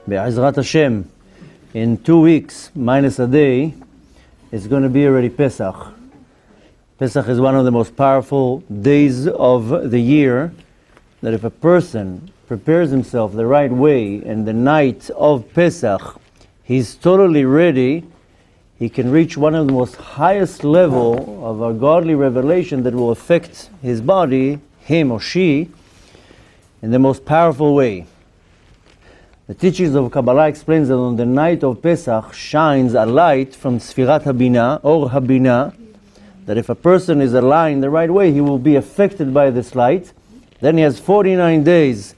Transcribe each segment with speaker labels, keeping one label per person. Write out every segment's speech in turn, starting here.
Speaker 1: Be'ezrat Hashem, in 2 weeks, minus a day, it's going to be already Pesach. Pesach is one of the most powerful days of the year, that if a person prepares himself the right way and the night of Pesach, he's totally ready, he can reach one of the most highest level of a godly revelation that will affect his body, him or she, in the most powerful way. The teachings of Kabbalah explains that on the night of Pesach shines a light from Sfirat Habina, or Habina, that if a person is aligned the right way, he will be affected by this light. Then he has 49 days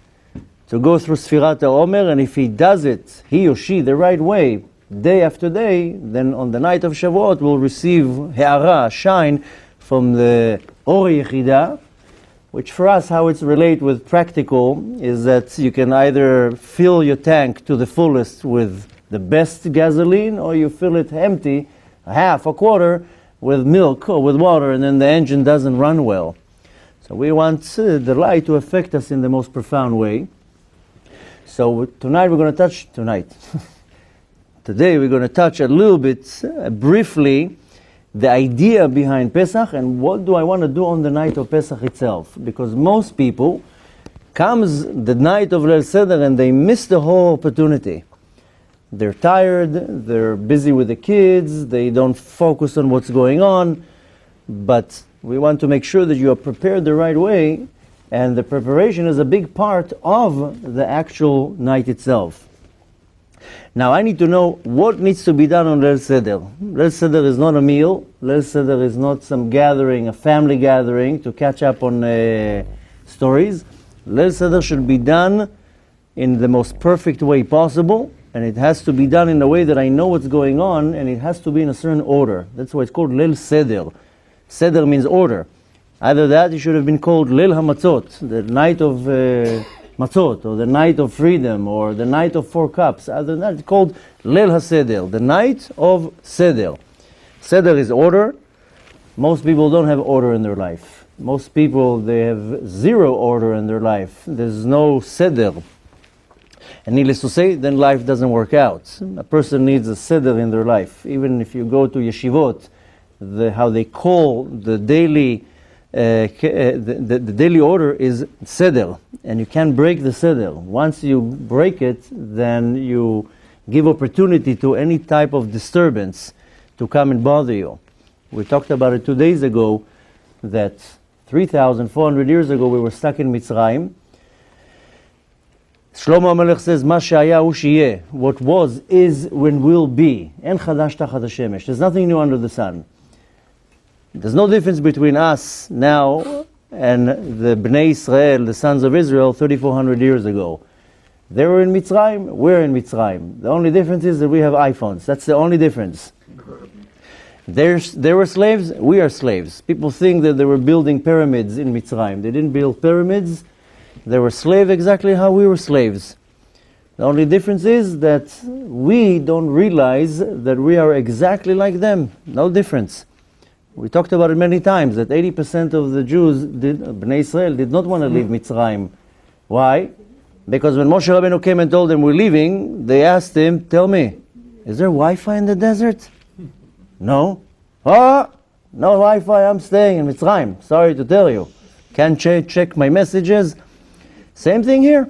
Speaker 1: to go through Sfirat HaOmer, and if he does it, he or she, the right way, day after day, then on the night of Shavuot will receive Harah, shine, from the Or Yechida, which for us, how it's related with practical, is that you can either fill your tank to the fullest with the best gasoline, or you fill it empty, half, a quarter, with milk or with water, and then the engine doesn't run well. So we want the light to affect us in the most profound way. So tonight we're going to touch, today we're going to touch a little bit, briefly, the idea behind Pesach and what do I want to do on the night of Pesach itself. Because most people comes the night of Leil Seder and they miss the whole opportunity. They're tired, they're busy with the kids, they don't focus on what's going on, but we want to make sure that you are prepared the right way, and the preparation is a big part of the actual night itself. Now I need to know what needs to be done on Leil Seder. Leil Seder is not a meal. Leil Seder is not some gathering, a family gathering to catch up on stories. Leil Seder should be done in the most perfect way possible, and it has to be done in a way that I know what's going on, and it has to be in a certain order. That's why it's called Leil Seder. Seder means order. Either that, it should have been called Leil HaMatzot, the night of Matzot, or the night of freedom, or the night of 4 cups. Other than that, it's called Leil HaSeder, the night of Seder. Seder is order. Most people don't have order in their life. Most people, they have zero order in their life. There's no Seder. And needless to say, then life doesn't work out. A person needs a Seder in their life. Even if you go to yeshivot, how they call the daily the daily order is Seder, and you can't break the Seder. Once you break it, then you give opportunity to any type of disturbance to come and bother you. We talked about it 2 days ago, that 3,400 years ago we were stuck in Mitzrayim. Shlomo HaMelech says, "Ma she'aya hu sheyeh." What was, is, when will be. En chadash tachat hashemesh. There's nothing new under the sun. There's no difference between us now and the Bnei Israel, the sons of Israel, 3,400 years ago. They were in Mitzrayim, we're in Mitzrayim. The only difference is that we have iPhones. That's the only difference. They were slaves, we are slaves. People think that they were building pyramids in Mitzrayim. They didn't build pyramids. They were slaves exactly how we were slaves. The only difference is that we don't realize that we are exactly like them. No difference. We talked about it many times, that 80% of the Jews, Bnei Israel, did not want to leave Mitzrayim. Why? Because when Moshe Rabbeinu came and told them we're leaving, they asked him, "Tell me, is there Wi-Fi in the desert?" "No." "Oh, no Wi-Fi, I'm staying in Mitzrayim. Sorry to tell you. Can't check my messages." Same thing here.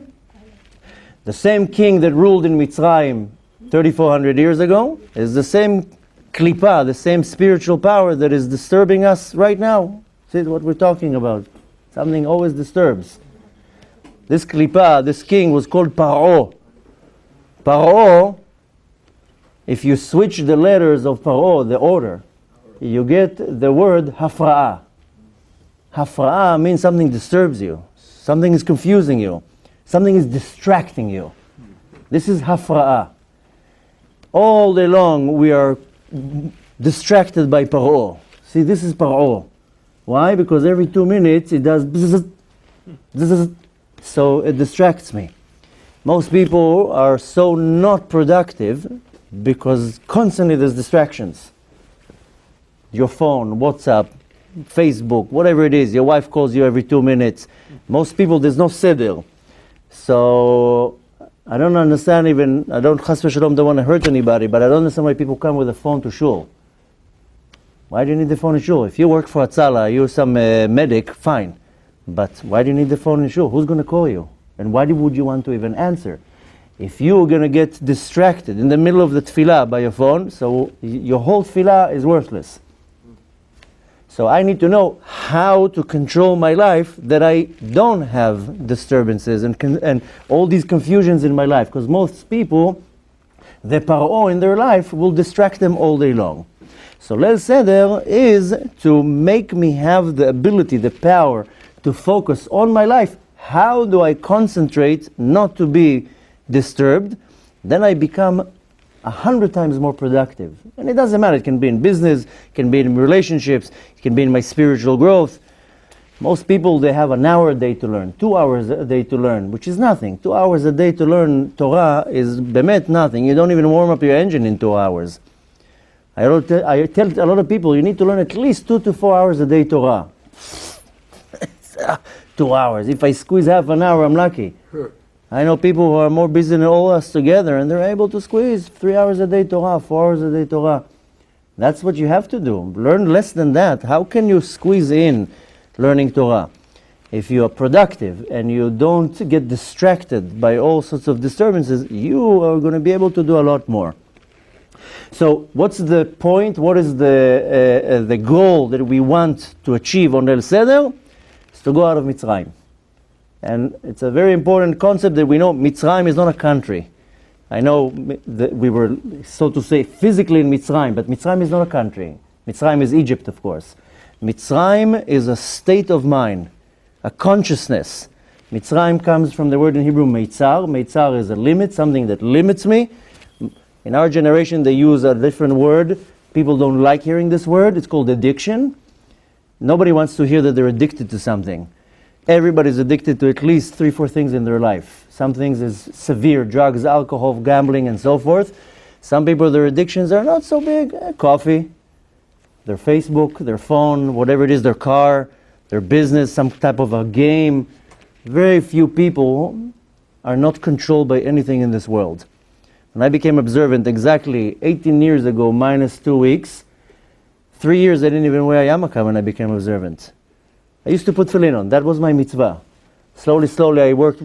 Speaker 1: The same king that ruled in Mitzrayim 3,400 years ago is the same Klippa, the same spiritual power that is disturbing us right now. See what we're talking about. Something always disturbs. This Klippa, this king, was called Paro. Paro, if you switch the letters of Paro, the order, you get the word Hafra'ah. Hafra'ah means something disturbs you. Something is confusing you. Something is distracting you. This is Hafra'ah. All day long we are distracted by Paro. See, this is Paro. Why? Because every 2 minutes it does bzzz, bzzz, so it distracts me. Most people are so not productive because constantly there's distractions. Your phone, WhatsApp, Facebook, whatever it is, your wife calls you every 2 minutes. Most people, there's no seder. So I don't understand even, I don't, chas v'shalom, don't want to hurt anybody, but I don't understand why people come with a phone to shul. Why do you need the phone in shul? If you work for Atzala, you're some medic, fine. But why do you need the phone in shul? Who's going to call you? And why would you want to even answer? If you're going to get distracted in the middle of the tefillah by your phone, so your whole tefillah is worthless. So I need to know how to control my life that I don't have disturbances and all these confusions in my life. Because most people, the paro in their life will distract them all day long. So Leil Seder is to make me have the ability, the power to focus on my life. How do I concentrate not to be disturbed? Then I become 100 times more productive. And it doesn't matter, it can be in business, it can be in relationships, it can be in my spiritual growth. Most people, they have an hour a day to learn, 2 hours a day to learn, which is nothing. 2 hours a day to learn Torah is bemet nothing. You don't even warm up your engine in 2 hours. I tell a lot of people, you need to learn at least 2 to 4 hours a day Torah. 2 hours. If I squeeze half an hour, I'm lucky.
Speaker 2: Sure.
Speaker 1: I know people who are more busy than all us together, and they're able to squeeze 3 hours a day Torah, 4 hours a day Torah. That's what you have to do. Learn less than that. How can you squeeze in learning Torah? If you are productive and you don't get distracted by all sorts of disturbances, you are going to be able to do a lot more. So what's the point? What is the goal that we want to achieve on Leil Seder? It's to go out of Mitzrayim. And it's a very important concept that we know Mitzrayim is not a country. I know that we were, so to say, physically in Mitzrayim, but Mitzrayim is not a country. Mitzrayim is Egypt, of course. Mitzrayim is a state of mind, a consciousness. Mitzrayim comes from the word in Hebrew, Meitzar. Meitzar is a limit, something that limits me. In our generation, they use a different word. People don't like hearing this word. It's called addiction. Nobody wants to hear that they're addicted to something. Everybody's addicted to at least 3-4 things in their life. Some things is severe, drugs, alcohol, gambling, and so forth. Some people, their addictions are not so big. Coffee, their Facebook, their phone, whatever it is, their car, their business, some type of a game. Very few people are not controlled by anything in this world. When I became observant exactly 18 years ago, minus 2 weeks, 3 years I didn't even wear a yarmulke when I became observant. I used to put tefillin on. That was my mitzvah. Slowly I worked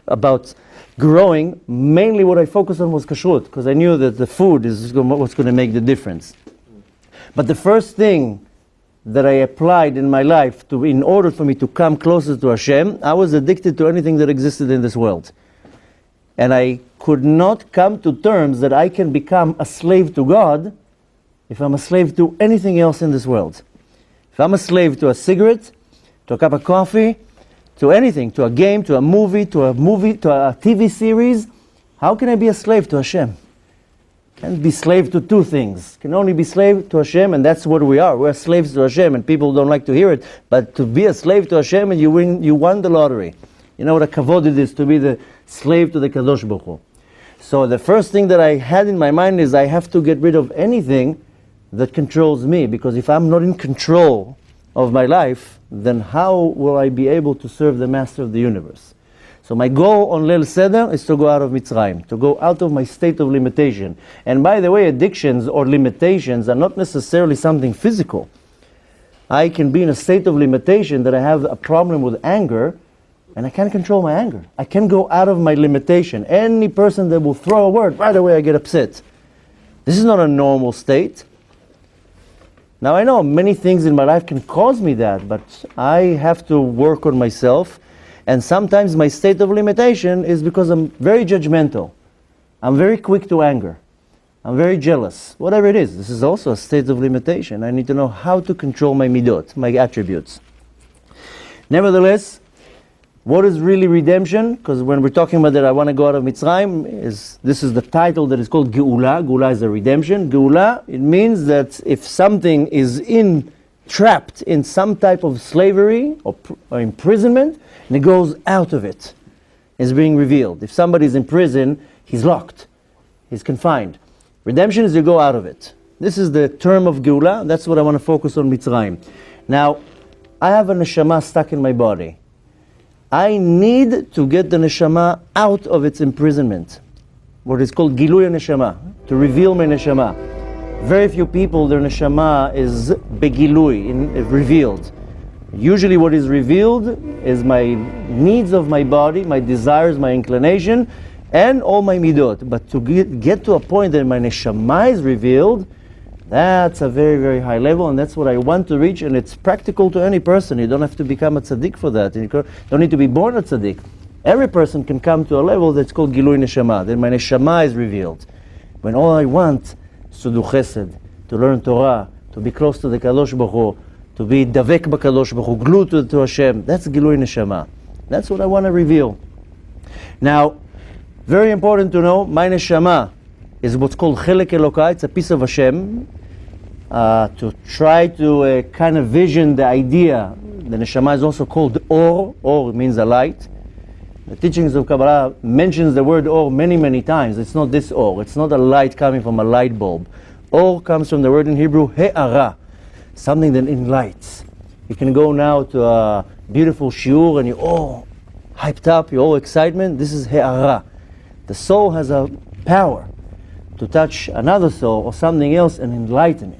Speaker 1: about growing. Mainly what I focused on was kashrut, because I knew that the food is what's going to make the difference. But the first thing that I applied in my life in order for me to come closer to Hashem, I was addicted to anything that existed in this world. And I could not come to terms that I can become a slave to God if I'm a slave to anything else in this world. If I'm a slave to a cigarette, to a cup of coffee, to anything, to a game, to a movie, to a TV series, how can I be a slave to Hashem? Can't be slave to 2 things. Can only be slave to Hashem, and that's what we are. We're slaves to Hashem, and people don't like to hear it. But to be a slave to Hashem, and you won the lottery. You know what a kavod it is to be the slave to the Kadosh Baruch Hu. So the first thing that I had in my mind is I have to get rid of anything that controls me, because if I'm not in control of my life, then how will I be able to serve the Master of the universe? So my goal on Leil Seder is to go out of Mitzrayim, to go out of my state of limitation. And by the way, addictions or limitations are not necessarily something physical. I can be in a state of limitation that I have a problem with anger, and I can't control my anger. I can go out of my limitation. Any person that will throw a word, right away I get upset. This is not a normal state. Now I know many things in my life can cause me that, but I have to work on myself. And sometimes my state of limitation is because I'm very judgmental. I'm very quick to anger. I'm very jealous. Whatever it is, this is also a state of limitation. I need to know how to control my midot, my attributes. Nevertheless, what is really redemption? Because when we're talking about that I want to go out of Mitzrayim, this is the title that is called Geula. Geula is a redemption. Geula, it means that if something is trapped in some type of slavery or imprisonment, and it goes out of it, it's being revealed. If somebody's in prison, he's locked, he's confined. Redemption is you go out of it. This is the term of Geula. That's what I want to focus on Mitzrayim. Now, I have a neshama stuck in my body. I need to get the neshama out of its imprisonment. What is called Gilui neshama, to reveal my neshama. Very few people, their neshama is begilui, revealed. Usually what is revealed is my needs of my body, my desires, my inclination, and all my midot. But to get to a point that my neshama is revealed, that's a very, very high level, and that's what I want to reach, and it's practical to any person. You don't have to become a tzaddik for that. You don't need to be born a tzaddik. Every person can come to a level that's called Gilui Neshama. Then my Neshama is revealed. When all I want is to do chesed, to learn Torah, to be close to the Kadosh Baruch Hu, to be davek b'Kadosh Baruch Hu, glued to Hashem, that's Gilui Neshama. That's what I want to reveal. Now, very important to know, my Neshama is what's called Chelek Elokai. It's a piece of Hashem. To try to kind of vision the idea, the Neshama is also called Or. Or means a light. The teachings of Kabbalah mentions the word Or many, many times. It's not this Or. It's not a light coming from a light bulb. Or comes from the word in Hebrew, Harah, something that enlightens. You can go now to a beautiful shiur and you're all hyped up, you're all excitement. This is Harah. The soul has a power to touch another soul or something else and enlighten it.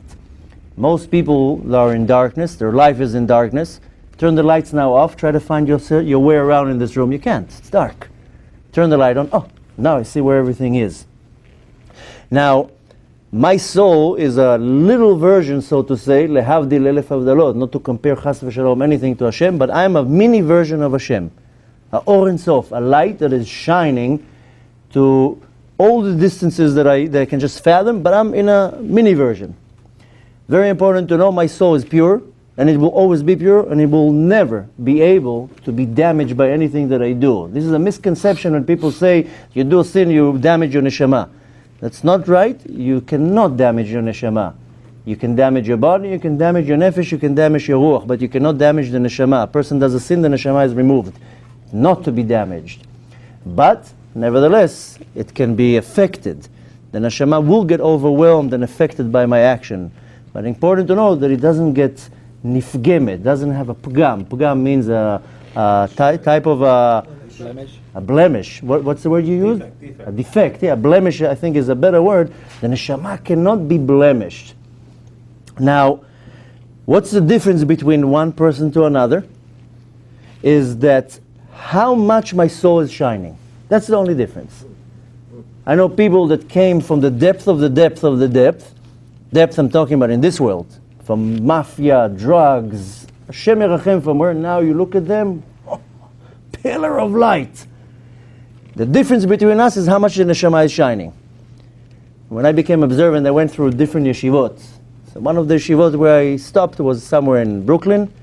Speaker 1: Most people are in darkness, their life is in darkness. Turn the lights now off, try to find your way around in this room. You can't, it's dark. Turn the light on, oh, now I see where everything is. Now, my soul is a little version, so to say, lehavdil elef havdalot, not to compare chas v'shalom anything to Hashem, but I'm a mini version of Hashem. A or in sof, a light that is shining to all the distances that I can just fathom, but I'm in a mini version. Very important to know my soul is pure, and it will always be pure, and it will never be able to be damaged by anything that I do. This is a misconception when people say, you do a sin, you damage your neshama. That's not right. You cannot damage your neshama. You can damage your body, you can damage your nefesh, you can damage your ruach, but you cannot damage the neshama. A person does a sin, the neshama is removed, not to be damaged. But, nevertheless, it can be affected. The neshama will get overwhelmed and affected by my action. But important to know that it doesn't get nifgemet, doesn't have a pgam. Pgam means a type of blemish. A blemish. What's the word you use? Defect. A defect. Yeah, blemish I think is a better word. The neshama cannot be blemished. Now, what's the difference between one person to another? Is that how much my soul is shining. That's the only difference. I know people that came from the depth of the depth of the depth. Depth I'm talking about in this world. From mafia, drugs, Hashem Yerachem, from where now you look at them, pillar of light. The difference between us is how much the neshama is shining. When I became observant, I went through different yeshivot. So one of the yeshivot where I stopped was somewhere in Brooklyn,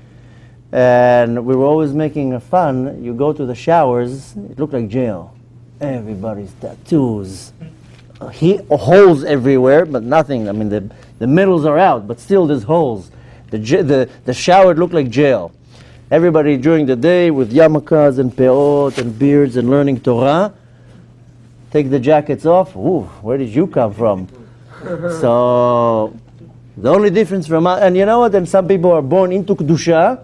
Speaker 1: and we were always making fun. You go to the showers, it looked like jail. Everybody's tattoos, holes everywhere, but nothing. I mean, the middles are out, but still there's holes. The shower looked like jail. Everybody during the day with yarmulkes and peot and beards and learning Torah, take the jackets off. Ooh, where did you come from? So the only difference from us, and you know what? And some people are born into kedusha,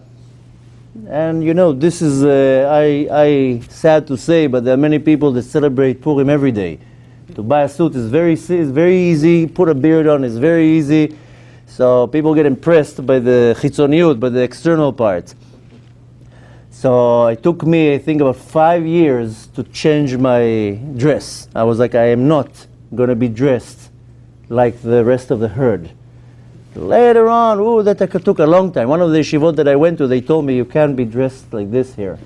Speaker 1: and you know this is I sad to say, but there are many people that celebrate Purim every day. To buy a suit is very easy. Put a beard on is very easy. So people get impressed by the chitzoniyut, by the external part. So it took me, I think, about 5 years to change my dress. I was like, I am not going to be dressed like the rest of the herd. Later on, that took a long time. One of the yeshivot that I went to, they told me, you can't be dressed like this here.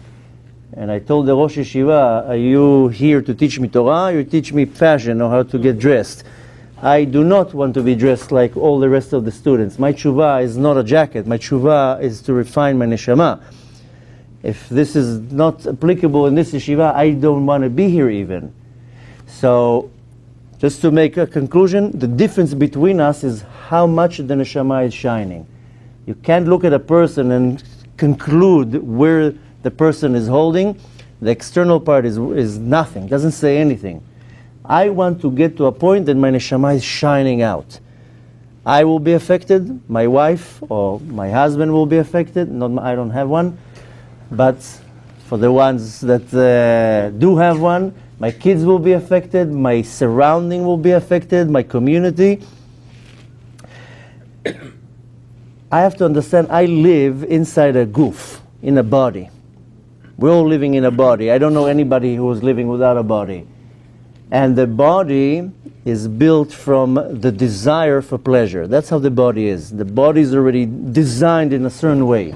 Speaker 1: And I told the Rosh Yeshiva, are you here to teach me Torah or teach me fashion or how to get dressed? I do not want to be dressed like all the rest of the students. My tshuva is not a jacket. My tshuva is to refine my neshama. If this is not applicable in this yeshiva, I don't want to be here even. So, just to make a conclusion, the difference between us is how much the neshama is shining. You can't look at a person and conclude where the person is holding. The external part is nothing, doesn't say anything. I want to get to a point that my neshama is shining out. I will be affected, my wife or my husband will be affected, I don't have one, but For the ones that do have one, my kids will be affected, my surrounding will be affected, my community. I have to understand I live inside a goof, in a body. We're all living in a body. I don't know anybody who is living without a body. And the body is built from the desire for pleasure. That's how the body is. The body is already designed in a certain way.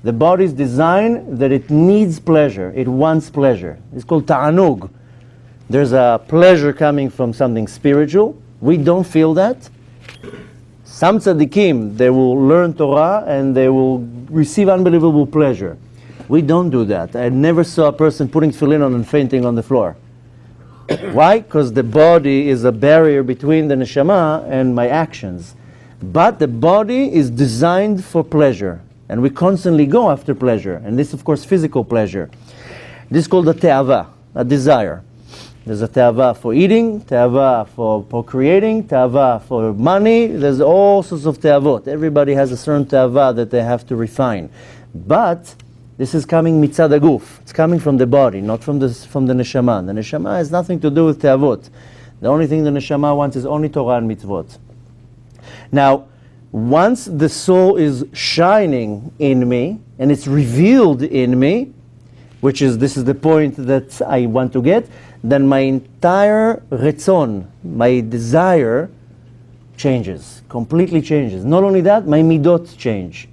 Speaker 1: The body is designed that it needs pleasure. It wants pleasure. It's called ta'anug. There's a pleasure coming from something spiritual. We don't feel that. Some tzaddikim, they will learn Torah and they will receive unbelievable pleasure. We don't do that. I never saw a person putting tefillin on and fainting on the floor. Why? Because the body is a barrier between the neshama and my actions. But the body is designed for pleasure. And we constantly go after pleasure. And this, of course, physical pleasure. This is called a te'ava, a desire. There's a te'ava for eating, te'ava for procreating, te'ava for money. There's all sorts of te'avot. Everybody has a certain te'ava that they have to refine. But this is coming mitzad aguf. It's coming from the body, not from the neshama. The neshama has nothing to do with te'avot. The only thing the neshama wants is only Torah and mitzvot. Now, once the soul is shining in me, and it's revealed in me, this is the point that I want to get, then my entire retzon, my desire, changes, completely changes. Not only that, my midot change.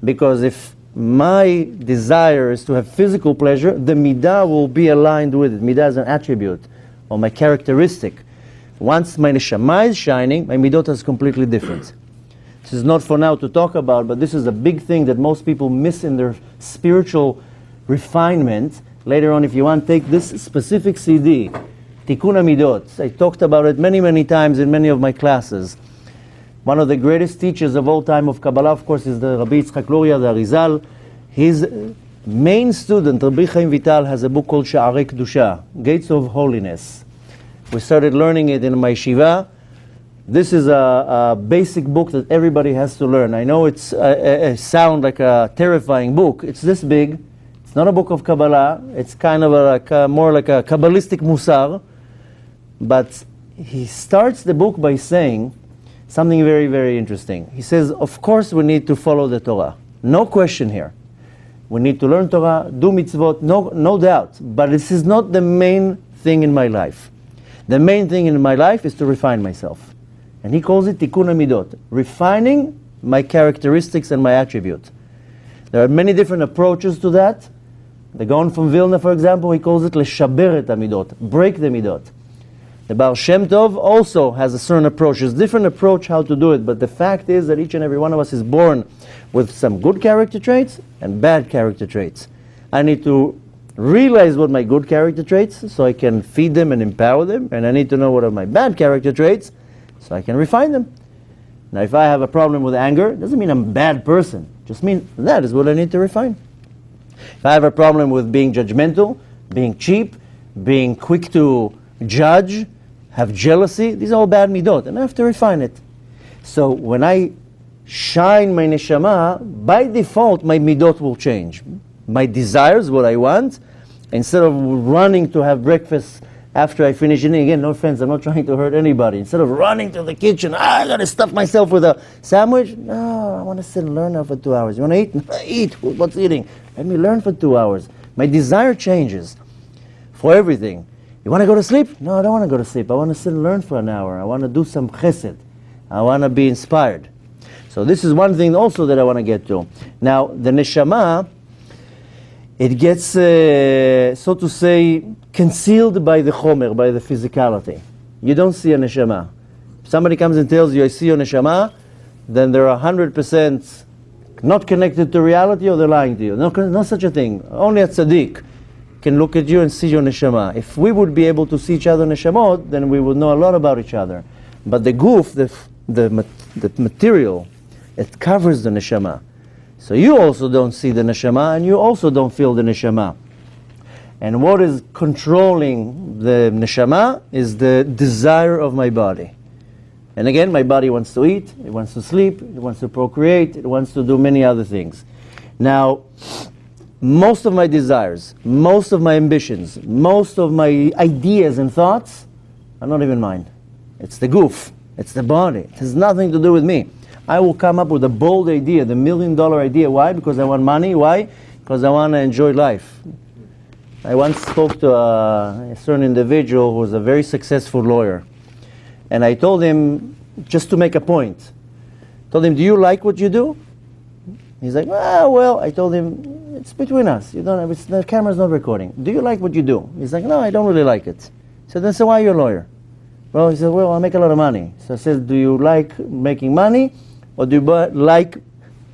Speaker 1: Because if my desire is to have physical pleasure, the midah will be aligned with it. Midah is an attribute, or my characteristic. Once my neshama is shining, my midot is completely different. This is not for now to talk about, but this is a big thing that most people miss in their spiritual refinement. Later on, if you want, take this specific CD, Tikkun HaMidot. I talked about it many, many times in many of my classes. One of the greatest teachers of all time of Kabbalah, of course, is the Rabbi Yitzchak Luria, the Arizal. His main student, Rabbi Chaim Vital, has a book called Sha'arei Kedusha, Gates of Holiness. We started learning it in my yeshiva. This is a basic book that everybody has to learn. I know it sounds like a terrifying book. It's this big. It's not a book of Kabbalah. It's kind of more like a Kabbalistic Musar. But he starts the book by saying something very, very interesting. He says, of course we need to follow the Torah. No question here. We need to learn Torah, do mitzvot, no doubt. But this is not the main thing in my life. The main thing in my life is to refine myself. And he calls it Tikkun HaMidot, refining my characteristics and my attribute. There are many different approaches to that. The Gaon from Vilna, for example, he calls it Leshaber et HaMidot, break the Midot. The Baal Shem Tov also has a certain approach. There's a different approach how to do it, but the fact is that each and every one of us is born with some good character traits and bad character traits. I need to realize what my good character traits so I can feed them and empower them, and I need to know what are my bad character traits so I can refine them. Now, if I have a problem with anger, it doesn't mean I'm a bad person. It just means that is what I need to refine. If I have a problem with being judgmental, being cheap, being quick to judge, have jealousy, these are all bad midot, and I have to refine it. So when I shine my neshama, by default my midot will change. My desires, what I want, instead of running to have breakfast after I finish eating, again, no offense, I'm not trying to hurt anybody. Instead of running to the kitchen, I gotta stuff myself with a sandwich. No, I want to sit and learn now for 2 hours. You want to eat? Eat. What's eating? Let me learn for 2 hours. My desire changes for everything. You want to go to sleep? No, I don't want to go to sleep. I want to sit and learn for an hour. I want to do some chesed. I want to be inspired. So this is one thing also that I want to get to. Now, the neshama, it gets, so to say, concealed by the chomer, by the physicality. You don't see a neshama. If somebody comes and tells you, I see your neshama, then they're 100% not connected to reality, or they're lying to you. No such a thing. Only a tzaddik can look at you and see your neshama. If we would be able to see each other neshamot, then we would know a lot about each other. But the goof, the material, it covers the neshama. So you also don't see the neshama, and you also don't feel the neshama. And what is controlling the neshama is the desire of my body. And again, my body wants to eat, it wants to sleep, it wants to procreate, it wants to do many other things. Now, most of my desires, most of my ambitions, most of my ideas and thoughts are not even mine. It's the goof. It's the body. It has nothing to do with me. I will come up with a bold idea, the $1 million idea. Why? Because I want money. Why? Because I want to enjoy life. I once spoke to a certain individual who was a very successful lawyer. And I told him, just to make a point, told him, do you like what you do? He's like, well, I told him, it's between us. You don't have, the camera's not recording. Do you like what you do? He's like, no, I don't really like it. I said, then so why are you a lawyer? Well, he said, well, I make a lot of money. So I said, do you like making money or do you like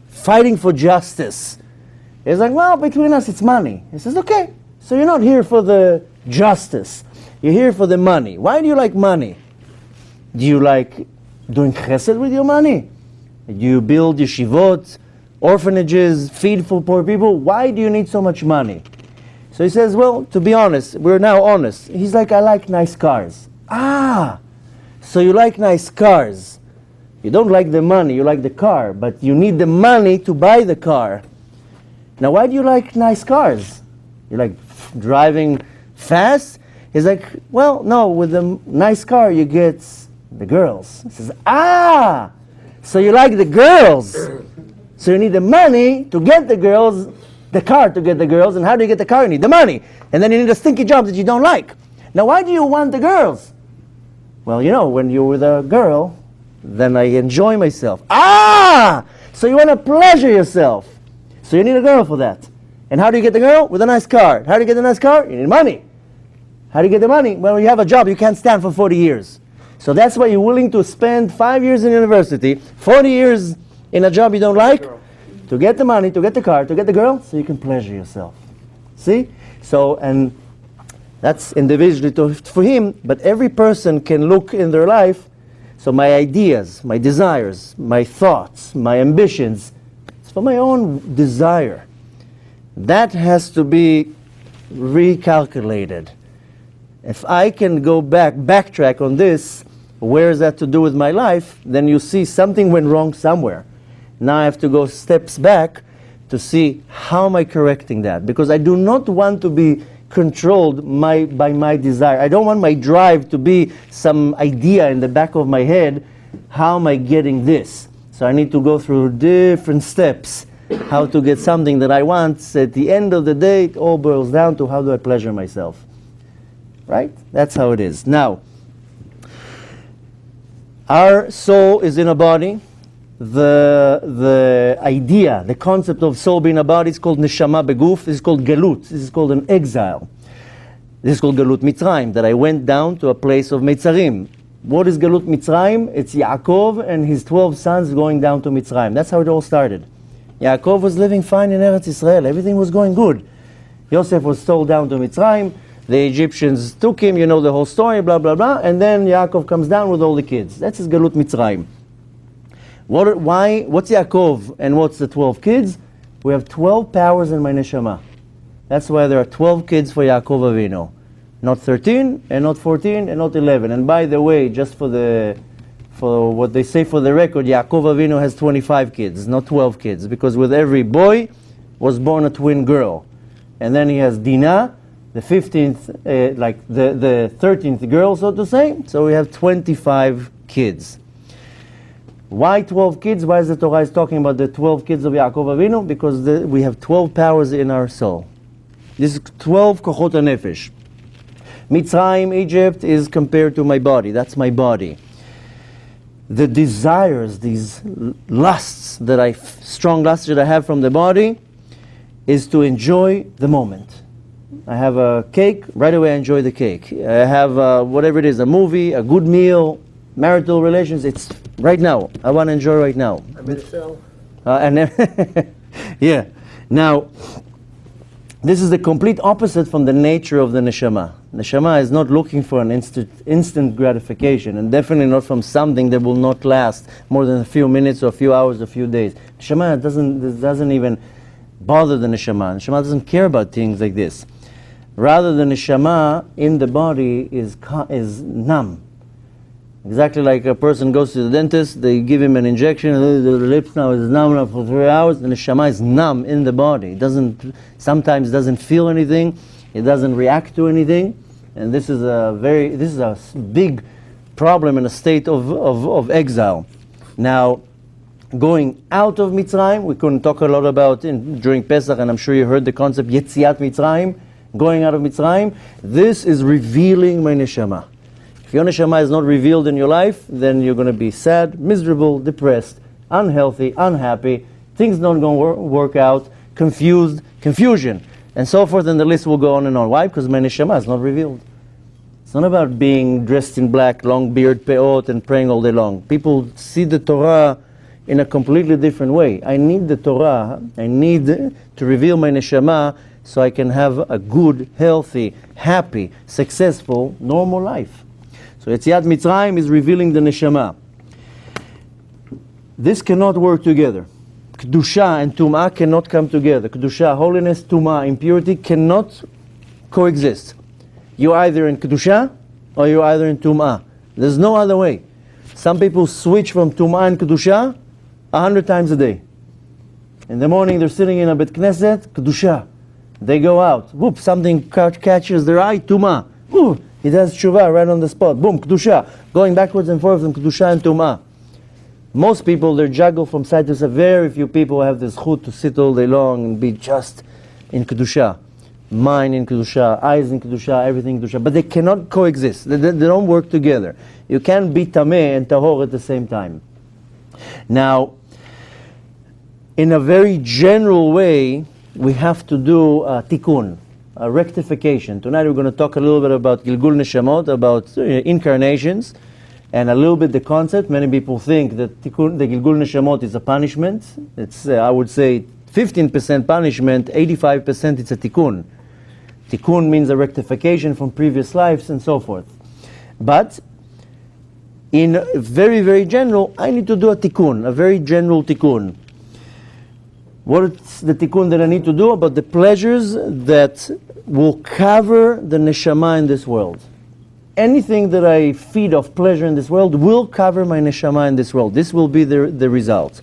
Speaker 1: fighting for justice? He's like, well, between us, it's money. He says, okay, so you're not here for the justice. You're here for the money. Why do you like money? Do you like doing chesed with your money? Do you build yeshivot, orphanages, feed for poor people? Why do you need so much money? So he says, well, to be honest, we're now honest. He's like, I like nice cars. Ah, so you like nice cars. You don't like the money, you like the car, but you need the money to buy the car. Now, why do you like nice cars? You like driving fast? He's like, well, no, with a nice car you get the girls. He says, ah, so you like the girls. So you need the money to get the girls, the car to get the girls, and how do you get the car? You need the money. And then you need a stinky job that you don't like. Now, why do you want the girls? Well, you know, when you're with a girl, then I enjoy myself. Ah! So you want to pleasure yourself. So you need a girl for that. And how do you get the girl? With a nice car. How do you get the nice car? You need money. How do you get the money? Well, you have a job you can't stand for 40 years. So that's why you're willing to spend 5 years in university, 40 years in a job you don't like, to get the money, to get the car, to get the girl, so you can pleasure yourself. See? So, and that's individually for him, but every person can look in their life. So my ideas, my desires, my thoughts, my ambitions, it's for my own desire. That has to be recalculated. If I can go backtrack on this, where is that to do with my life? Then you see something went wrong somewhere. Now I have to go steps back to see how am I correcting that. Because I do not want to be controlled by my desire. I don't want my drive to be some idea in the back of my head. How am I getting this? So I need to go through different steps how to get something that I want. So at the end of the day, it all boils down to how do I pleasure myself. Right? That's how it is. Now, our soul is in a body. The idea, the concept of soul being a body is called neshama beguf. This is called galut. This is called an exile. This is called galut Mitzrayim, that I went down to a place of Mitzarim. What is galut Mitzrayim? It's Yaakov and his 12 sons going down to Mitzrayim. That's how it all started. Yaakov was living fine in Eretz Israel. Everything was going good. Yosef was sold down to Mitzrayim. The Egyptians took him, you know the whole story, blah, blah, blah. And then Yaakov comes down with all the kids. That's his galut Mitzrayim. What's Yaakov and what's the 12 kids? We have 12 powers in my neshama. That's why there are 12 kids for Yaakov Avinu. Not 13, and not 14, and not 11. And by the way, just for what they say for the record, Yaakov Avinu has 25 kids, not 12 kids. Because with every boy was born a twin girl. And then he has Dinah, the 15th, the 13th girl, so to say. So we have 25 kids. Why 12 kids? Why is the Torah is talking about the 12 kids of Yaakov Avinu? Because we have 12 powers in our soul. This is 12 kochot hanefesh. Mitzrayim, Egypt, is compared to my body. That's my body. The desires, these lusts strong lusts that I have from the body, is to enjoy the moment. I have a cake, right away I enjoy the cake. I have whatever it is, a movie, a good meal, marital relations, it's right now. I want to enjoy right now.
Speaker 2: I'm in a cell.
Speaker 1: Yeah. Now, this is the complete opposite from the nature of the neshama. Neshama is not looking for an instant gratification, and definitely not from something that will not last more than a few minutes or a few hours or a few days. Neshama doesn't even bother the neshama. Neshama doesn't care about things like this. Rather, the neshama in the body is numb. Exactly like a person goes to the dentist, they give him an injection, the lips now is numb now for 3 hours, and the neshama is numb in the body. It sometimes doesn't feel anything, it doesn't react to anything, and this is a big problem in a state of exile. Now, going out of Mitzrayim, we couldn't talk a lot about during Pesach, and I'm sure you heard the concept Yetziat Mitzrayim, going out of Mitzrayim. This is revealing my neshama. If your neshama is not revealed in your life, then you're going to be sad, miserable, depressed, unhealthy, unhappy, things not going to work out, confused, confusion, and so forth, and the list will go on and on. Why? Because my neshama is not revealed. It's not about being dressed in black, long beard, peot, and praying all day long. People see the Torah in a completely different way. I need the Torah, I need to reveal my neshama so I can have a good, healthy, happy, successful, normal life. So Yetziat Mitzrayim is revealing the neshama. This cannot work together. Kedusha and Tum'ah cannot come together. Kedusha, holiness, Tum'ah, impurity cannot coexist. You're either in Kedusha or you're either in Tum'ah. There's no other way. Some people switch from Tum'ah and Kedusha 100 times a day. In the morning they're sitting in a Bet Knesset, Kedusha. They go out, whoop, something catches their eye, Tum'ah. Ooh, he does tshuva right on the spot, boom, Kedusha. Going backwards and forth from Kedusha and Tum'ah. Most people, they're juggled from side to side. Very few people have this chut to sit all day long and be just in Kedusha. Mind in Kedusha, eyes in Kedusha, everything in Kedusha. But they cannot coexist. They don't work together. You can't be Tameh and Tahor at the same time. Now, in a very general way, we have to do a tikkun, a rectification. Tonight we're going to talk a little bit about Gilgul Neshamot, about incarnations, and a little bit the concept. Many people think that the Gilgul Neshamot is a punishment. It's, I would say, 15% punishment, 85% it's a tikkun. Tikkun means a rectification from previous lives and so forth. But in very, very general, I need to do a tikkun, a very general tikkun. What's the tikkun that I need to do about the pleasures that will cover the neshama in this world? Anything that I feed of pleasure in this world will cover my neshama in this world. This will be the result.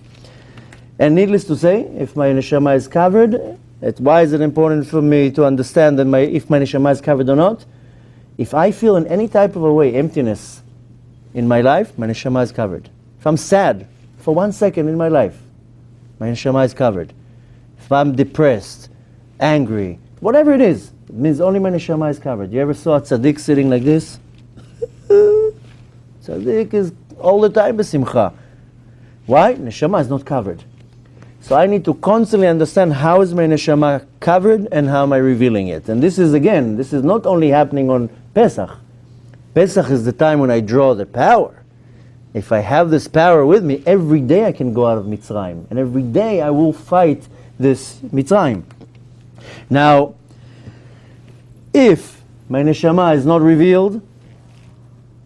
Speaker 1: And needless to say, if my neshama is covered, why is it important for me to understand that if my neshama is covered or not? If I feel in any type of a way emptiness in my life, my neshama is covered. If I'm sad for 1 second in my life, my neshama is covered. If I'm depressed, angry, whatever it is, it means only my neshama is covered. You ever saw a tzaddik sitting like this? Tzaddik is all the time besimcha. Why? Neshama is not covered. So I need to constantly understand how is my neshama covered and how am I revealing it. And this is not only happening on Pesach. Pesach is the time when I draw the power. If I have this power with me, every day I can go out of Mitzrayim. And every day I will fight this Mitzrayim. Now, if my neshama is not revealed,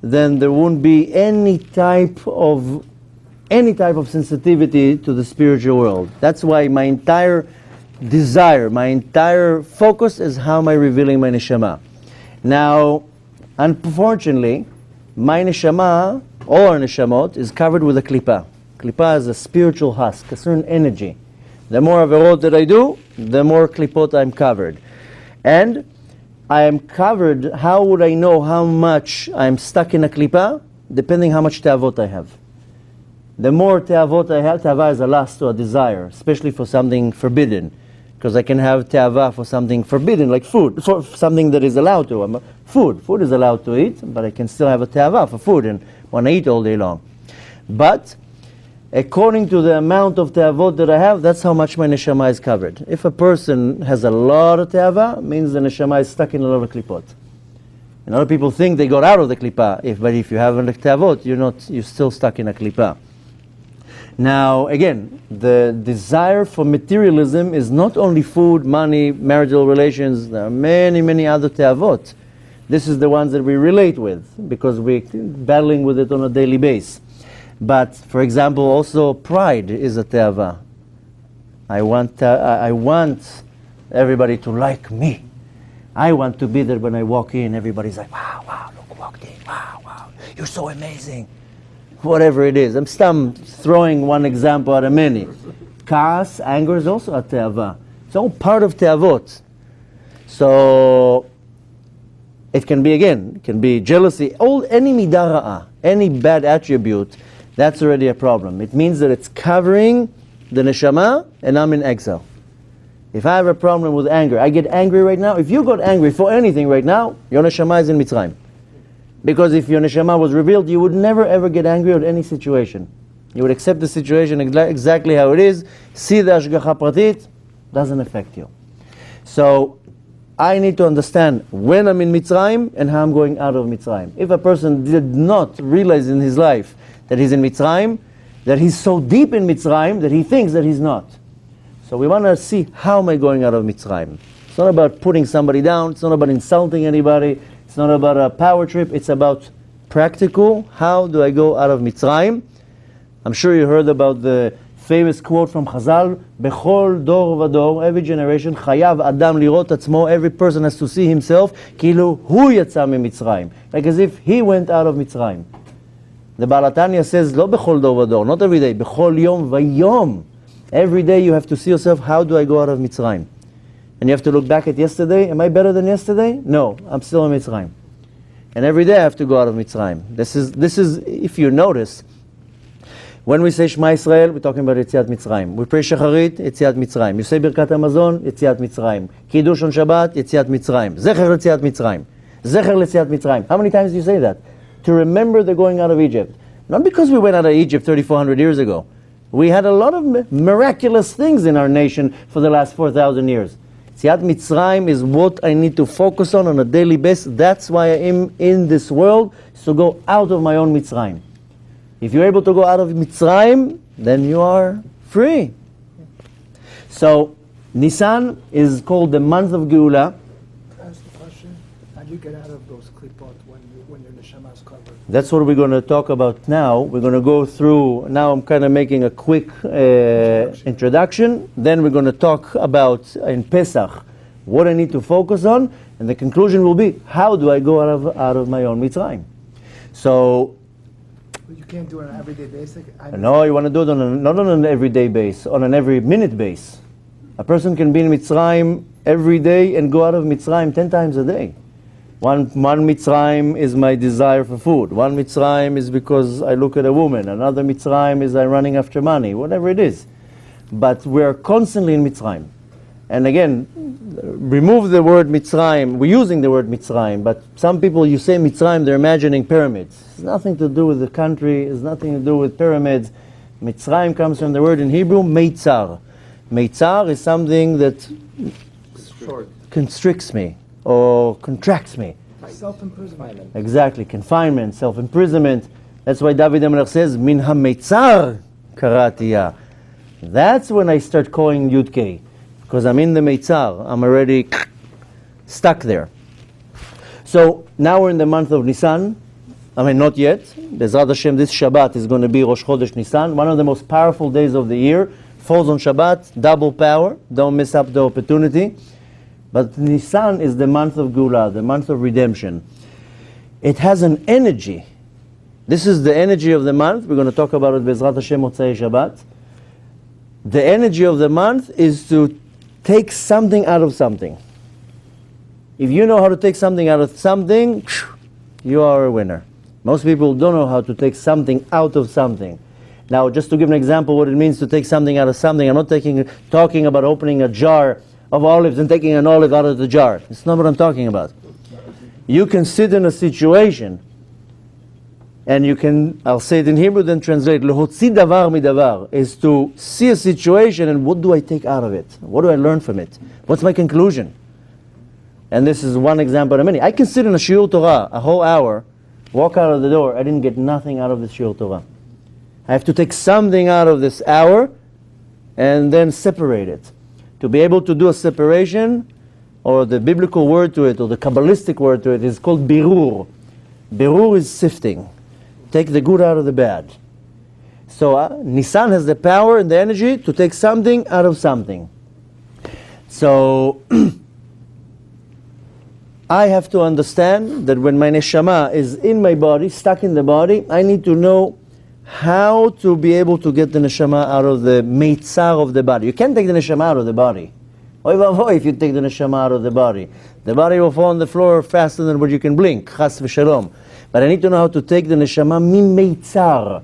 Speaker 1: then there won't be any type of sensitivity to the spiritual world. That's why my entire desire, my entire focus is how am I revealing my neshama. Now, unfortunately, my neshama, all our neshamot, is covered with a klipa. Klipa is a spiritual husk, a certain energy. The more averot that I do, the more klipot I'm covered. And I am covered, how would I know how much I'm stuck in a klipa? Depending how much te'avot I have. The more te'avot I have, te'avah is a lust to a desire, especially for something forbidden. Because I can have te'avah for something forbidden, like food, for something that is allowed to. Food is allowed to eat, but I can still have a te'avah for food and want to eat all day long. But according to the amount of te'avot that I have, that's how much my neshama is covered. If a person has a lot of te'avah, it means the neshama is stuck in a lot of klipot. And other people think they got out of the klipa, but if you have a te'avot, you're still stuck in a klipa. Now, again, the desire for materialism is not only food, money, marital relations. There are many, many other te'avot. This is the ones that we relate with because we're battling with it on a daily basis. But, for example, also pride is a te'avah. I want everybody to like me. I want to be there when I walk in. Everybody's like, wow, look, walked in, wow. you're so amazing. Whatever it is. I'm throwing one example out of many. Kaas, anger is also a te'ava. It's all part of te'avot. So it can be jealousy, any midah ra'ah, any bad attribute, that's already a problem. It means that it's covering the neshama and I'm in exile. If I have a problem with anger, I get angry right now. If you got angry for anything right now, your neshama is in Mitzrayim. Because if your neshama was revealed, you would never ever get angry at any situation. You would accept the situation exactly how it is, see the ashgacha pratit, doesn't affect you. So I need to understand when I'm in Mitzrayim and how I'm going out of Mitzrayim. If a person did not realize in his life that he's in Mitzrayim, that he's so deep in Mitzrayim that he thinks that he's not. So we want to see, how am I going out of Mitzrayim? It's not about putting somebody down, it's not about insulting anybody, it's not about a power trip, it's about practical, how do I go out of Mitzrayim? I'm sure you heard about the famous quote from Chazal, Bechol dor vador, every generation, chayav adam lirot atzmo, every person has to see himself, כאילו hu yatsa miMitzrayim, like as if he went out of Mitzrayim. The Baal HaTanya says, לא bechol dor vador, not every day, bechol yom vayom. Every day you have to see yourself, how do I go out of Mitzrayim? And you have to look back at yesterday, am I better than yesterday? No, I'm still in Mitzrayim. And every day I have to go out of Mitzrayim. This is, if you notice, when we say Shema Yisrael, we're talking about Yetziat Mitzrayim. We pray Shacharit, Yetziat Mitzrayim. You say Birkat HaMazon, Yetziat Mitzrayim. Kiddush on Shabbat, Yetziat Mitzrayim. Zecher Yetziat Mitzrayim. Zecher Yetziat Mitzrayim. How many times do you say that? To remember the going out of Egypt. Not because we went out of Egypt 3,400 years ago. We had a lot of miraculous things in our nation for the last 4,000 years. Yetziat Mitzrayim is what I need to focus on a daily basis. That's why I am in this world, is to go out of my own Mitzrayim. If you're able to go out of Mitzrayim, then you are free. So, Nisan is called the month of Geula.
Speaker 2: Ask the question, how do you get out of those klipot when your neshama is covered?
Speaker 1: That's what we're going to talk about now. We're going to go through, now I'm kind of making a quick introduction. Then we're going to talk about, in Pesach, what I need to focus on. And the conclusion will be, how do I go out of my own Mitzrayim? So,
Speaker 2: You can't do it on an everyday basis?
Speaker 1: no, you want to do it not on an everyday base, on an every minute base. A person can be in Mitzrayim every day and go out of Mitzrayim 10 times a day. One Mitzrayim is my desire for food. One Mitzrayim is because I look at a woman. Another Mitzrayim is I'm running after money, whatever it is. But we're constantly in Mitzrayim. And again, remove the word Mitzrayim. We're using the word Mitzrayim, but some people, you say Mitzrayim, they're imagining pyramids. It's nothing to do with the country. It's nothing to do with pyramids. Mitzrayim comes from the word in Hebrew, Meitzar. Meitzar is something that constricts me or contracts me.
Speaker 2: Self-imprisonment.
Speaker 1: Exactly, confinement, self-imprisonment. That's why David HaMelech says, Min ha-Meitzar karatiya. That's when I start calling Yud-Kei. Because I'm in the Meitzar, I'm already stuck there. So now we're in the month of Nisan. I mean, not yet. Bezrat Hashem, this Shabbat is going to be Rosh Chodesh Nisan, one of the most powerful days of the year. Falls on Shabbat, double power. Don't miss up the opportunity. But Nisan is the month of Geula, the month of redemption. It has an energy. This is the energy of the month. We're going to talk about it Bezrat Hashem Motzei Shabbat. The energy of the month is to take something out of something. If you know how to take something out of something, you are a winner. Most people don't know how to take something out of something. Now, just to give an example what it means to take something out of something, I'm not talking about opening a jar of olives and taking an olive out of the jar. It's not what I'm talking about. You can sit in a situation and you can, I'll say it in Hebrew, then translate, Lehotzi davar midavar, is to see a situation and what do I take out of it? What do I learn from it? What's my conclusion? And this is one example of many. I can sit in a shiur Torah a whole hour, walk out of the door, I didn't get nothing out of the shiur Torah. I have to take something out of this hour and then separate it. To be able to do a separation, or the biblical word to it, or the Kabbalistic word to it, is called birur. Birur is sifting. Take the good out of the bad. So Nisan has the power and the energy to take something out of something. So I have to understand that when my neshama is in my body, stuck in the body, I need to know how to be able to get the neshama out of the meitzar of the body. You can't take the neshama out of the body. Oy vavoy if you take the neshama out of the body. The body will fall on the floor faster than what you can blink. Chas v'shalom. But I need to know how to take the neshama meitzar,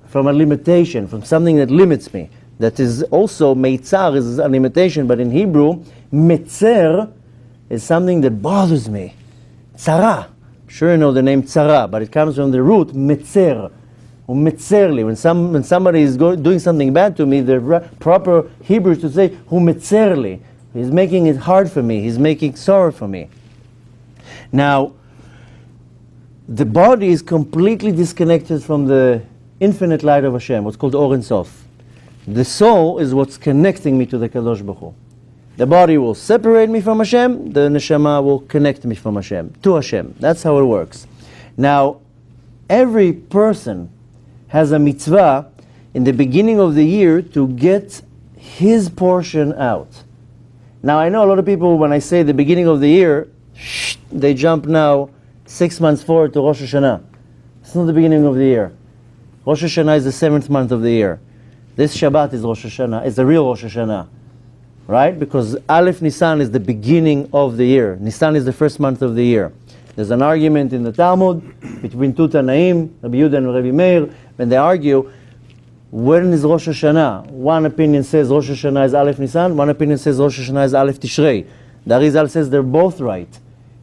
Speaker 1: from a limitation, from something that limits me. That is also, meitzar is a limitation, but in Hebrew, metzer is something that bothers me. Tzara. Sure you know the name tzara, but it comes from the root metzer. Or metzerli. When somebody is doing something bad to me, the proper Hebrew is to say, hu metzerli. He's making it hard for me. He's making sorrow for me. Now, the body is completely disconnected from the infinite light of Hashem, what's called Or Ein Sof. The soul is what's connecting me to the Kadosh Baruch Hu. The body will separate me from Hashem, the neshama will connect me from Hashem, to Hashem. That's how it works. Now, every person has a mitzvah in the beginning of the year to get his portion out. Now, I know a lot of people, when I say the beginning of the year, they jump now 6 months forward to Rosh Hashanah. It's not the beginning of the year. Rosh Hashanah is the 7th month of the year. This Shabbat is Rosh Hashanah. It's the real Rosh Hashanah. Right? Because Aleph Nisan is the beginning of the year. Nisan is the first month of the year. There's an argument in the Talmud between two Tanaim, Rabbi Yehuda and Rabbi Meir, when they argue, when is Rosh Hashanah? One opinion says Rosh Hashanah is Aleph Nisan, one opinion says Rosh Hashanah is Aleph Tishrei. The Arizal says they're both right.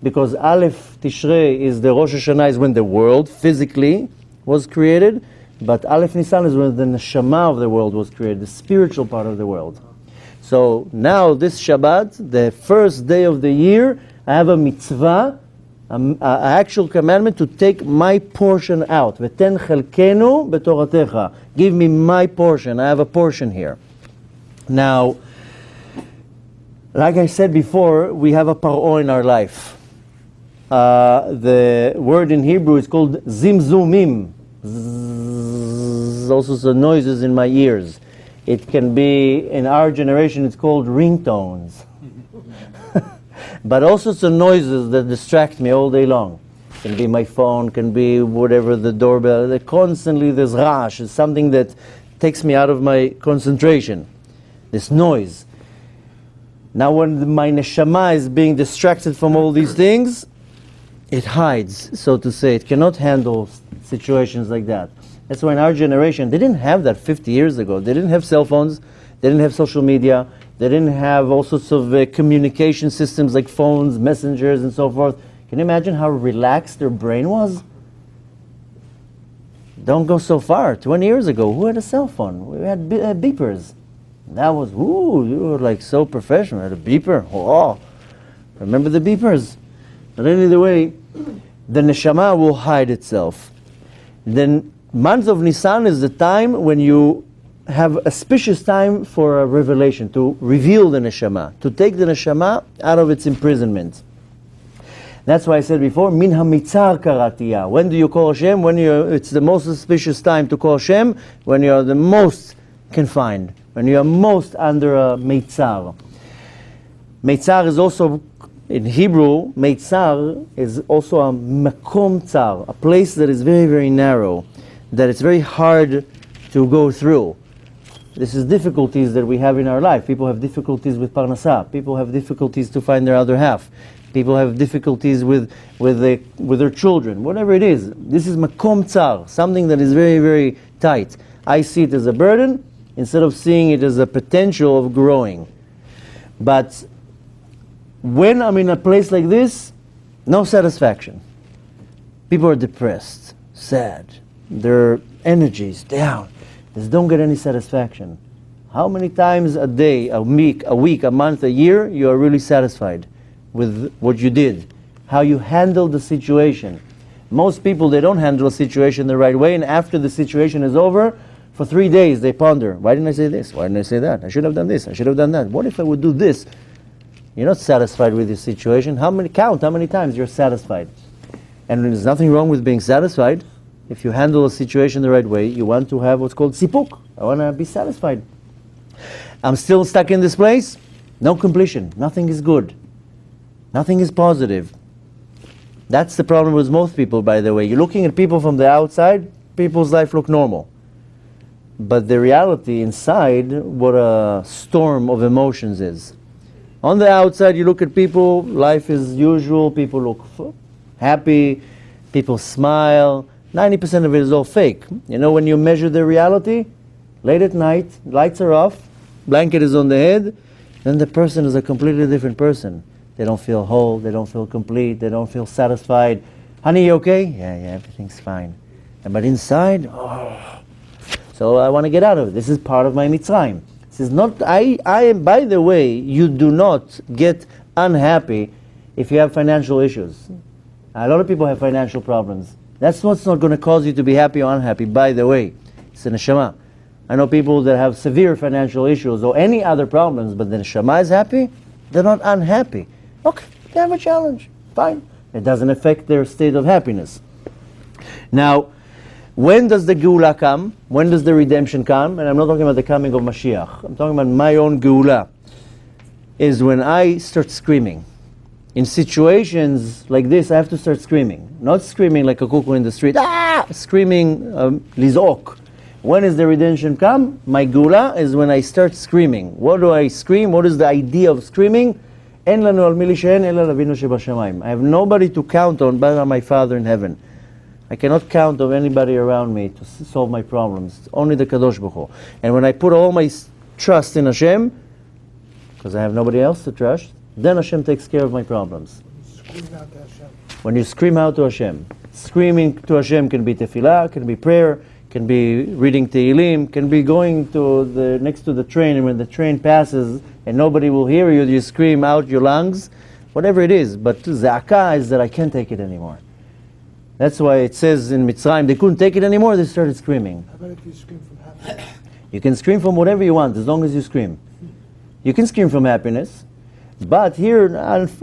Speaker 1: Because Aleph Tishrei is the Rosh Hashanah is when the world physically was created, but Aleph Nisan is when the neshama of the world was created, the spiritual part of the world. So now this Shabbat, the first day of the year, I have a mitzvah, an actual commandment to take my portion out. V'ten chelkenu b'toratecha. Give me my portion. I have a portion here. Now, like I said before, we have a paro in our life. The word in Hebrew is called zimzumim. All sorts of noises in my ears. It can be, in our generation, it's called ringtones. But all sorts of noises that distract me all day long. Can be my phone, can be whatever, the doorbell. Constantly there's rash. It's something that takes me out of my concentration. This noise. Now when my neshama is being distracted from all these things, it hides, so to say. It cannot handle situations like that. That's why in our generation, they didn't have that 50 years ago. They didn't have cell phones. They didn't have social media. They didn't have all sorts of communication systems like phones, messengers, and so forth. Can you imagine how relaxed their brain was? Don't go so far. 20 years ago, who had a cell phone? We had beepers. That was, ooh, you were like so professional. Had a beeper. Oh, remember the beepers? But anyway, the neshama will hide itself. Then month of Nisan is the time when you have auspicious time for a revelation, to reveal the neshama, to take the neshama out of its imprisonment. That's why I said before, min hamitzar karatiya. When do you call Hashem? When it's the most auspicious time to call Hashem, when you are the most confined, when you are most under a mitzar. Mitzar is also, in Hebrew, mitzar is also a makom tzar, a place that is very, very narrow, that it's very hard to go through. This is difficulties that we have in our life. People have difficulties with parnasah. People have difficulties to find their other half. People have difficulties with their children. Whatever it is, this is makom tzar, something that is very, very tight. I see it as a burden instead of seeing it as a potential of growing. But when I'm in a place like this, no satisfaction. People are depressed, sad. Their energy is down. They don't get any satisfaction. How many times a day, a week, a month, a year, you are really satisfied with what you did, how you handled the situation? Most people, they don't handle a situation the right way, and after the situation is over, for 3 days they ponder, why didn't I say this? Why didn't I say that? I should have done this. I should have done that. What if I would do this? You're not satisfied with your situation. How many times you're satisfied? And there's nothing wrong with being satisfied. If you handle a situation the right way, you want to have what's called sipuk. I want to be satisfied. I'm still stuck in this place. No completion. Nothing is good. Nothing is positive. That's the problem with most people, by the way. You're looking at people from the outside, people's life look normal. But the reality inside, what a storm of emotions is. On the outside, you look at people, life is usual, people look happy, people smile. 90% of it is all fake. You know, when you measure the reality, late at night, lights are off, blanket is on the head, then the person is a completely different person. They don't feel whole, they don't feel complete, they don't feel satisfied. Honey, you okay? Yeah, everything's fine. But inside, so I want to get out of it. This is part of my Mitzrayim. This is not, I am, by the way, you do not get unhappy if you have financial issues. A lot of people have financial problems. That's what's not going to cause you to be happy or unhappy, by the way. It's a neshama. I know people that have severe financial issues or any other problems, but the neshama is happy, they're not unhappy. Okay, they have a challenge, fine. It doesn't affect their state of happiness. Now, when does the Geula come? When does the redemption come? And I'm not talking about the coming of Mashiach. I'm talking about my own Geula. Is when I start screaming. In situations like this, I have to start screaming. Not screaming like a cuckoo in the street. Screaming, lizok. When is the redemption come? My Geula is when I start screaming. What do I scream? What is the idea of screaming? I have nobody to count on but my Father in heaven. I cannot count on anybody around me to solve my problems. It's only the Kadosh Baruch Hu. And when I put all my trust in Hashem, because I have nobody else to trust, then Hashem takes care of my problems. When you scream out to Hashem. Screaming to Hashem can be tefillah, can be prayer, can be reading Tehillim, can be going to the next to the train, and when the train passes and nobody will hear you, you scream out your lungs, whatever it is. But Za'aka is that I can't take it anymore. That's why it says in Mitzrayim, they couldn't take it anymore, they started screaming.
Speaker 2: How about if you scream from happiness?
Speaker 1: You can scream from whatever you want, as long as you scream. You can scream from happiness, but here,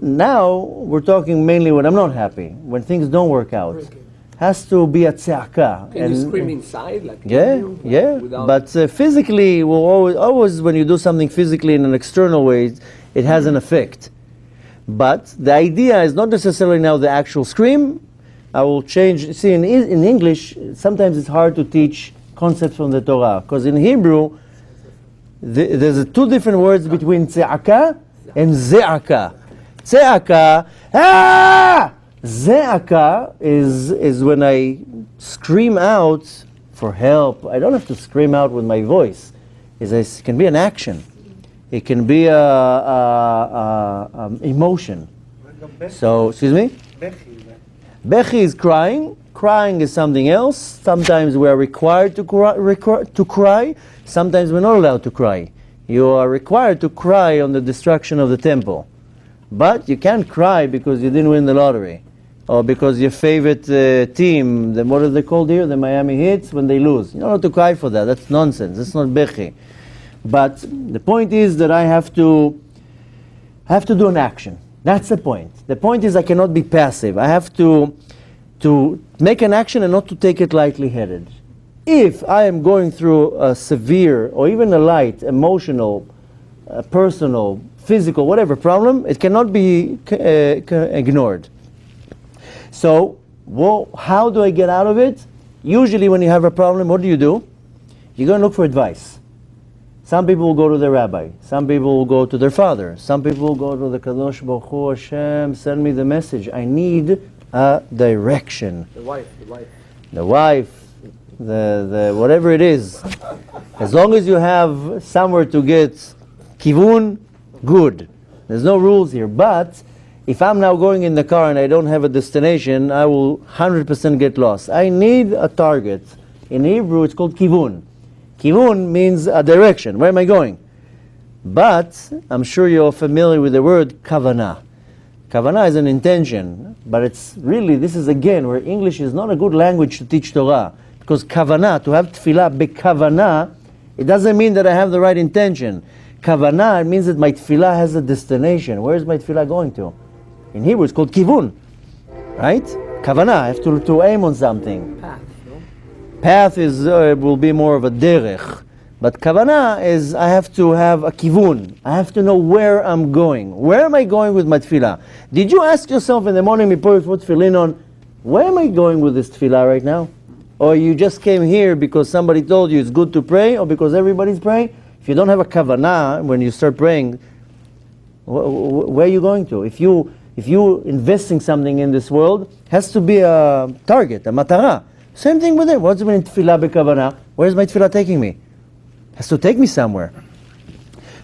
Speaker 1: now, we're talking mainly when I'm not happy, when things don't work out. Has to be a tza'aka.
Speaker 3: Can you scream inside? Like
Speaker 1: Yeah. But physically, always when you do something physically in an external way, it has an effect. But the idea is not necessarily now the actual scream. I will change. See, in English, sometimes it's hard to teach concepts from the Torah. Because in Hebrew, there's two different words between tza'aka and ze'aka. Tza'aka, Ze'aka is when I scream out for help. I don't have to scream out with my voice. It can be an action. It can be a emotion. So, excuse me? Bechi is crying. Crying is something else. Sometimes we are required to cry. Sometimes we're not allowed to cry. You are required to cry on the destruction of the temple. But you can't cry because you didn't win the lottery. Or because your favorite team, what are they called here? The Miami Heat, when they lose. You don't have to cry for that. That's nonsense. That's not bechi. But the point is that I have to do an action. That's the point. The point is I cannot be passive. I have to make an action and not to take it lightly-headed. If I am going through a severe or even a light, emotional, personal, physical, whatever problem, it cannot be ignored. So, how do I get out of it? Usually when you have a problem, what do? You're going to look for advice. Some people will go to their rabbi. Some people will go to their father. Some people will go to the Kadosh Baruch Hu, Hashem, send me the message. I need a direction.
Speaker 3: The wife.
Speaker 1: The whatever it is. As long as you have somewhere to get kivun, good. There's no rules here. But if I'm now going in the car and I don't have a destination, I will 100% get lost. I need a target. In Hebrew, it's called kivun. Kivun means a direction. Where am I going? But I'm sure you're familiar with the word kavanah. Kavanah is an intention, but it's really, this is again where English is not a good language to teach Torah. Because kavanah, to have tefillah bekavanah, it doesn't mean that I have the right intention. Kavanah, it means that my tefillah has a destination. Where is my tefillah going to? In Hebrew, it's called kivun, right? Kavanah, I have to aim on something.
Speaker 3: Path, no?
Speaker 1: Path will be more of a derech. But kavanah is, I have to have a kivun. I have to know where I'm going. Where am I going with my tefillah? Did you ask yourself in the morning before you put tefillin on, where am I going with this tefillah right now? Or you just came here because somebody told you it's good to pray, or because everybody's praying? If you don't have a kavanah when you start praying, where are you going to? If you investing something in this world, has to be a target, a matara. Same thing with it. What's the meaning tefillah b'kavanah? Where's my tefillah taking me? Has to take me somewhere.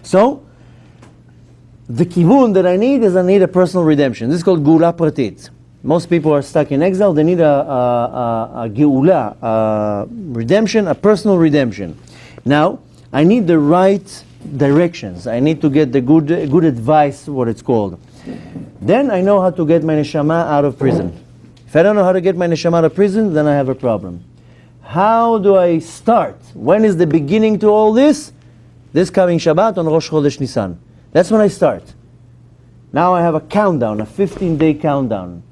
Speaker 1: So, the kivun that I need is I need a personal redemption. This is called geula pratit. Most people are stuck in exile. They need a geula, a redemption, a personal redemption. Now, I need the right directions. I need to get the good advice, what it's called. Then I know how to get my neshama out of prison. If I don't know how to get my neshama out of prison, then I have a problem. How do I start? When is the beginning to all this? This coming Shabbat on Rosh Chodesh Nisan. That's when I start. Now I have a countdown, a 15-day countdown.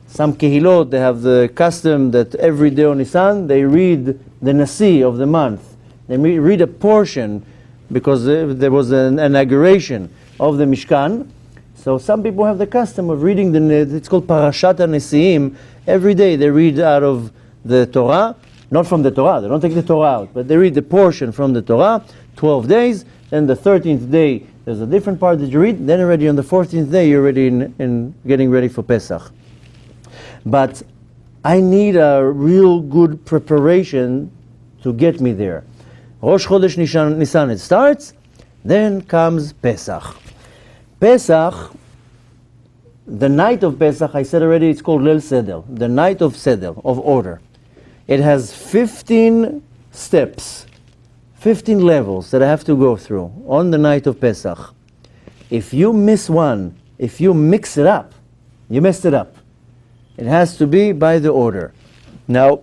Speaker 1: Some kehilot, they have the custom that every day on Nisan, they read the Nasi of the month. They read a portion, because there was an inauguration of the Mishkan. So some people have the custom of reading it's called Parashat HaNesiim. Every day they read out of the Torah. Not from the Torah, they don't take the Torah out, but they read the portion from the Torah, 12 days, then the 13th day, there's a different part that you read, then already on the 14th day, you're already in getting ready for Pesach. But I need a real good preparation to get me there. Rosh Chodesh Nisan it starts, then comes Pesach. Pesach, the night of Pesach, I said already, it's called Leil Seder, the night of Seder, of order. It has 15 steps, 15 levels that I have to go through on the night of Pesach. If you miss one, if you mix it up, you messed it up. It has to be by the order. Now,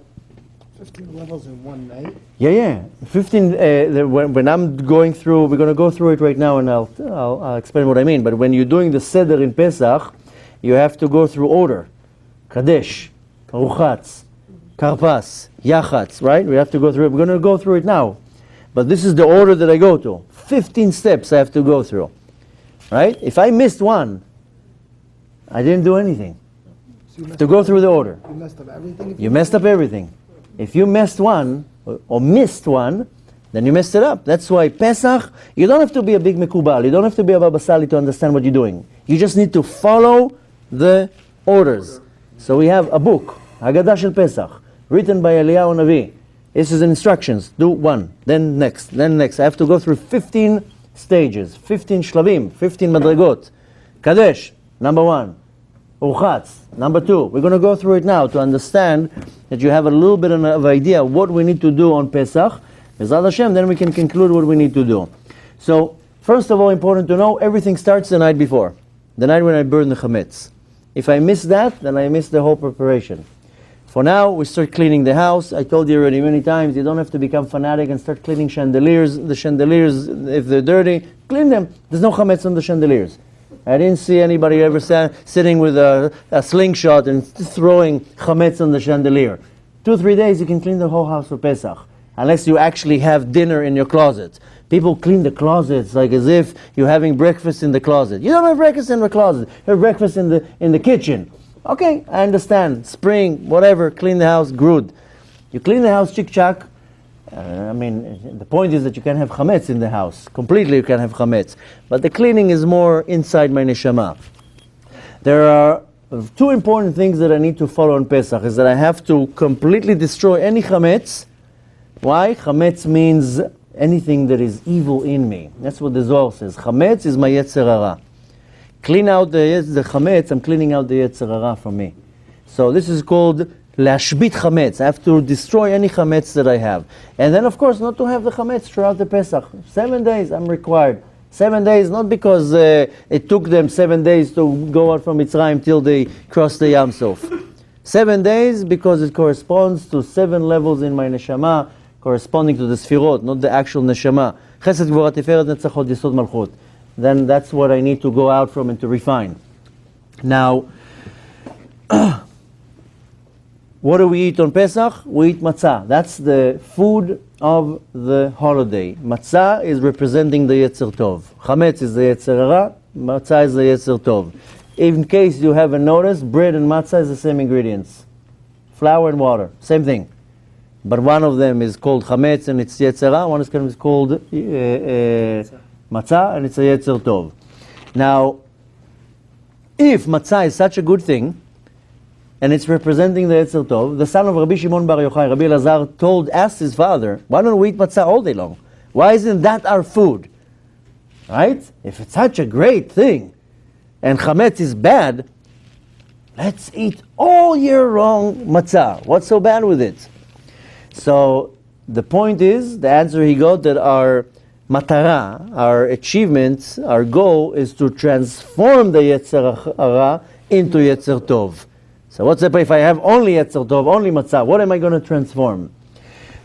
Speaker 2: 15 levels in one night?
Speaker 1: Yeah. 15, when I'm going through, we're going to go through it right now and I'll explain what I mean. But when you're doing the Seder in Pesach, you have to go through order. Kadesh, Ruchatz, Karpas, Yachatz, right? We have to go through it. We're going to go through it now. But this is the order that I go to. 15 steps I have to go through. Right? If I missed one, I didn't do anything. So to go through the order.
Speaker 2: You messed up everything?
Speaker 1: You messed up everything. If you missed one, or missed one, then you messed it up. That's why Pesach, you don't have to be a big mekubal. You don't have to be a Baba Sali to understand what you're doing. You just need to follow the orders. So we have a book, Haggadah Shel Pesach, written by Eliyahu Navi. This is instructions. Do one, then next, then next. I have to go through 15 stages, 15 shlavim, 15 madrigot. Kadesh, number 1. Urchatz, number 2. We're going to go through it now to understand that you have a little bit of idea what we need to do on Pesach. B'ezrat Hashem, then we can conclude what we need to do. So, first of all, important to know, everything starts the night before. The night when I burn the chametz. If I miss that, then I miss the whole preparation. For now, we start cleaning the house. I told you already many times, you don't have to become fanatic and start cleaning chandeliers. The chandeliers, if they're dirty, clean them. There's no chametz on the chandeliers. I didn't see anybody ever sitting with a slingshot and throwing chametz on the chandelier. 2-3 days, you can clean the whole house for Pesach. Unless you actually have dinner in your closet. People clean the closets like as if you're having breakfast in the closet. You don't have breakfast in the closet. You have breakfast in the kitchen. Okay, I understand. Spring, whatever, clean the house, good. You clean the house, chick-chack. The point is that you can have chametz in the house. Completely you can have chametz. But the cleaning is more inside my neshama. There are 2 important things that I need to follow on Pesach. Is that I have to completely destroy any chametz. Why? Chametz means anything that is evil in me. That's what the Zohar says. Chametz is my Yetzer Harah. Clean out the chametz, I'm cleaning out the Yetzer Harah from me. So this is called Lashbit chametz. I have to destroy any chametz that I have. And then of course not to have the chametz throughout the Pesach. 7 days I'm required. 7 days, not because it took them 7 days to go out from Mitzrayim till they crossed the Yam Suf. 7 days because it corresponds to 7 levels in my neshama, corresponding to the Sfirot, not the actual neshama. Chesed, Gvura, Tiferet, Netzachot, Yesod, Malchut. Then that's what I need to go out from and to refine. Now, what do we eat on Pesach? We eat matzah. That's the food of the holiday. Matzah is representing the Yetzer Tov. Chametz is the Yetzer Hara. Matzah is the Yetzer Tov. In case you haven't noticed, bread and matzah is the same ingredients. Flour and water, same thing. But one of them is called chametz and it's Yetzer Hara. One is called matzah and it's a Yetzer Tov. Now, if matzah is such a good thing, and it's representing the Yetzer Tov, the son of Rabbi Shimon Bar Yochai, Rabbi Elazar, asked his father, why don't we eat matzah all day long? Why isn't that our food? Right? If it's such a great thing, and chametz is bad, let's eat all year long matzah. What's so bad with it? So the point is, the answer he got, that our matara, our achievement, our goal is to transform the Yetzer Hara into Yetzer Tov. So what's up if I have only Yetzer Tov, only matzah? What am I going to transform?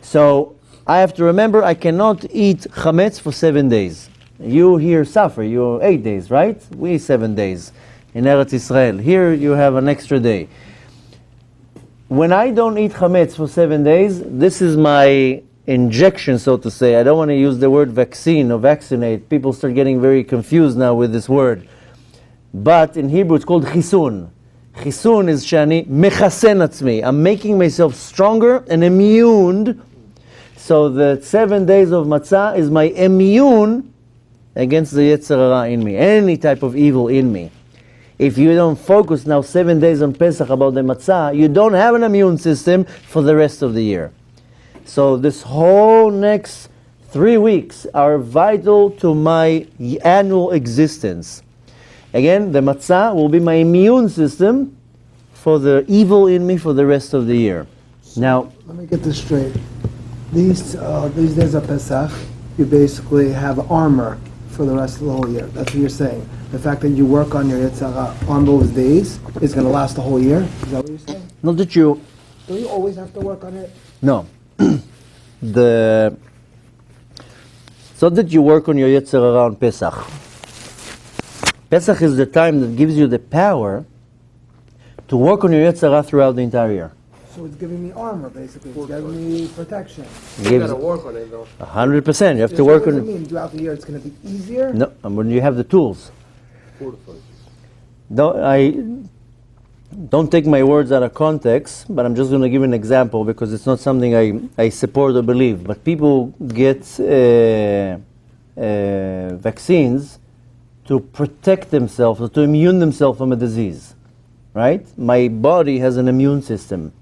Speaker 1: So I have to remember I cannot eat chametz for 7 days. You here suffer, you're 8 days, right? We 7 days in Eretz Israel. Here you have an extra day. When I don't eat chametz for 7 days, this is my injection, so to say. I don't want to use the word vaccine or vaccinate. People start getting very confused now with this word. But in Hebrew it's called chisun. Chisun is shani mechasen atzmi. I'm making myself stronger and immune. So the 7 days of matzah is my immune against the Yetzer Hara in me, any type of evil in me. If you don't focus now 7 days on Pesach about the matzah, you don't have an immune system for the rest of the year. So this whole next 3 weeks are vital to my annual existence. Again, the matzah will be my immune system for the evil in me for the rest of the year. Now,
Speaker 2: Let me get this straight. These days of Pesach, you basically have armor for the rest of the whole year. That's what you're saying. The fact that you work on your Yetzer Hara on those days is going to last the whole year? Is that what you're saying?
Speaker 1: not that you...
Speaker 2: Do you always have to work on it?
Speaker 1: No. It's not that you work on your Yetzer Hara on Pesach. Pesach is the time that gives you the power to work on your Yetzer Hara throughout the entire year.
Speaker 2: So it's giving me armor, basically. It's giving me protection.
Speaker 3: You gotta work on it though.
Speaker 1: 100%. You have to
Speaker 2: So
Speaker 1: work
Speaker 2: what does
Speaker 1: on
Speaker 2: it
Speaker 1: it.
Speaker 2: mean? Throughout the year it's going to be easier?
Speaker 1: No, and when you have the tools. Don't take my words out of context, but I'm just going to give an example because it's not something I support or believe. But people get vaccines to protect themselves or to immune themselves from a disease, right? My body has an immune system.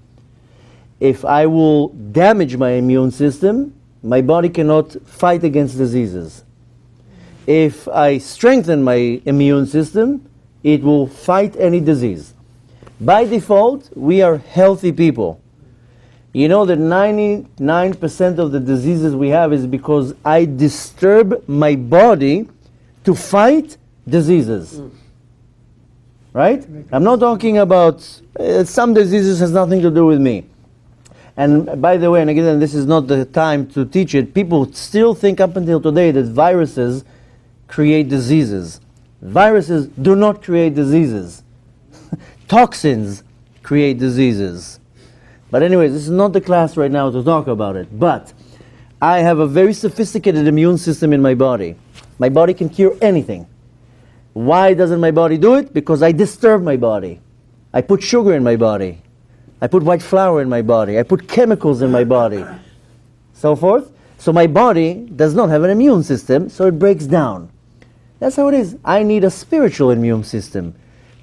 Speaker 1: If I will damage my immune system, my body cannot fight against diseases. If I strengthen my immune system, it will fight any disease. By default, we are healthy people. You know that 99% of the diseases we have is because I disturb my body to fight diseases. Right? I'm not talking about some diseases has nothing to do with me. And by the way, and again, this is not the time to teach it, people still think up until today that viruses create diseases. Viruses do not create diseases. Toxins create diseases. But anyway, this is not the class right now to talk about it. But I have a very sophisticated immune system in my body. My body can cure anything. Why doesn't my body do it? Because I disturb my body. I put sugar in my body. I put white flour in my body. I put chemicals in my body. So forth. So my body does not have an immune system, so it breaks down. That's how it is. I need a spiritual immune system.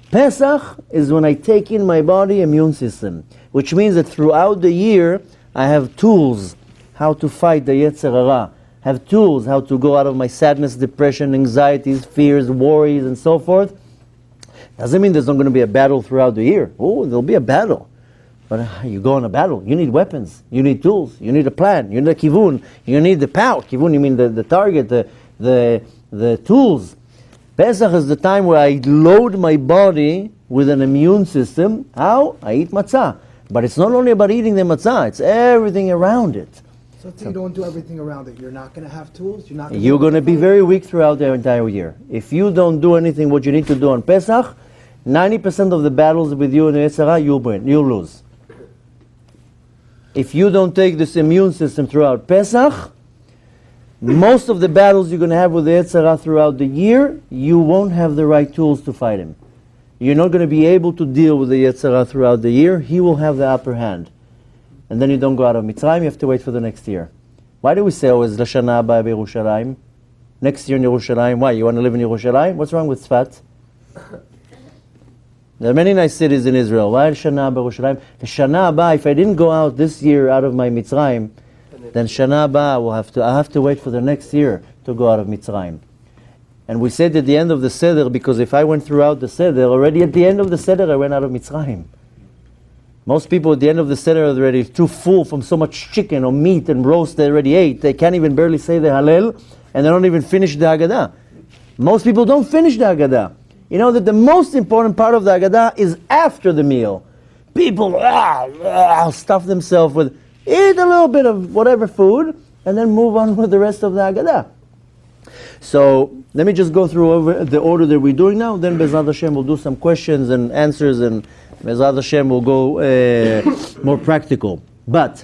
Speaker 1: Pesach is when I take in my body immune system, which means that throughout the year I have tools how to fight the Yetzer Hara, have tools how to go out of my sadness, depression, anxieties, fears, worries, and so forth. Doesn't mean there's not going to be a battle throughout the year. Oh, there'll be a battle. But you go on a battle, you need weapons, you need tools, you need a plan, you need a kivun, you need the power. Kivun, you mean the target, the tools. Pesach is the time where I load my body with an immune system. How? I eat matzah. But it's not only about eating the matzah, it's everything around it.
Speaker 2: So let's say you don't do everything around it. You're not going to have tools?
Speaker 1: You're going to be very weak throughout the entire year. If you don't do anything what you need to do on Pesach, 90% of the battles with you in the Yetzer Hara, you'll lose. if you don't take this immune system throughout Pesach, most of the battles you're going to have with the Yetzer throughout the year, you won't have the right tools to fight him. You're not going to be able to deal with the Yetzer throughout the year. He will have the upper hand. And then you don't go out of Mitzrayim, you have to wait for the next year. Why do we say always Lashana Haba Yerushalayim? Next year in Yerushalayim. Why? You want to live in Yerushalayim? What's wrong with Tzfat? There are many nice cities in Israel. Why Shana Haba Yerushalayim? The Shana Haba, if I didn't go out this year out of my Mitzrayim, then Shana Haba I have to wait for the next year to go out of Mitzrayim. And we said at the end of the Seder, because if I went throughout the Seder, already at the end of the Seder I went out of Mitzrayim. Most people at the end of the Seder are already too full from so much chicken or meat and roast they already ate. They can't even barely say the Hallel, and they don't even finish the Haggadah. Most people don't finish the Haggadah. You know that the most important part of the Haggadah is after the meal. People stuff themselves with, eat a little bit of whatever food, and then move on with the rest of the Haggadah. So let me just go through over the order that we're doing now. Then Bezrat Hashem will do some questions and answers, and Bezrat Hashem will go more practical. But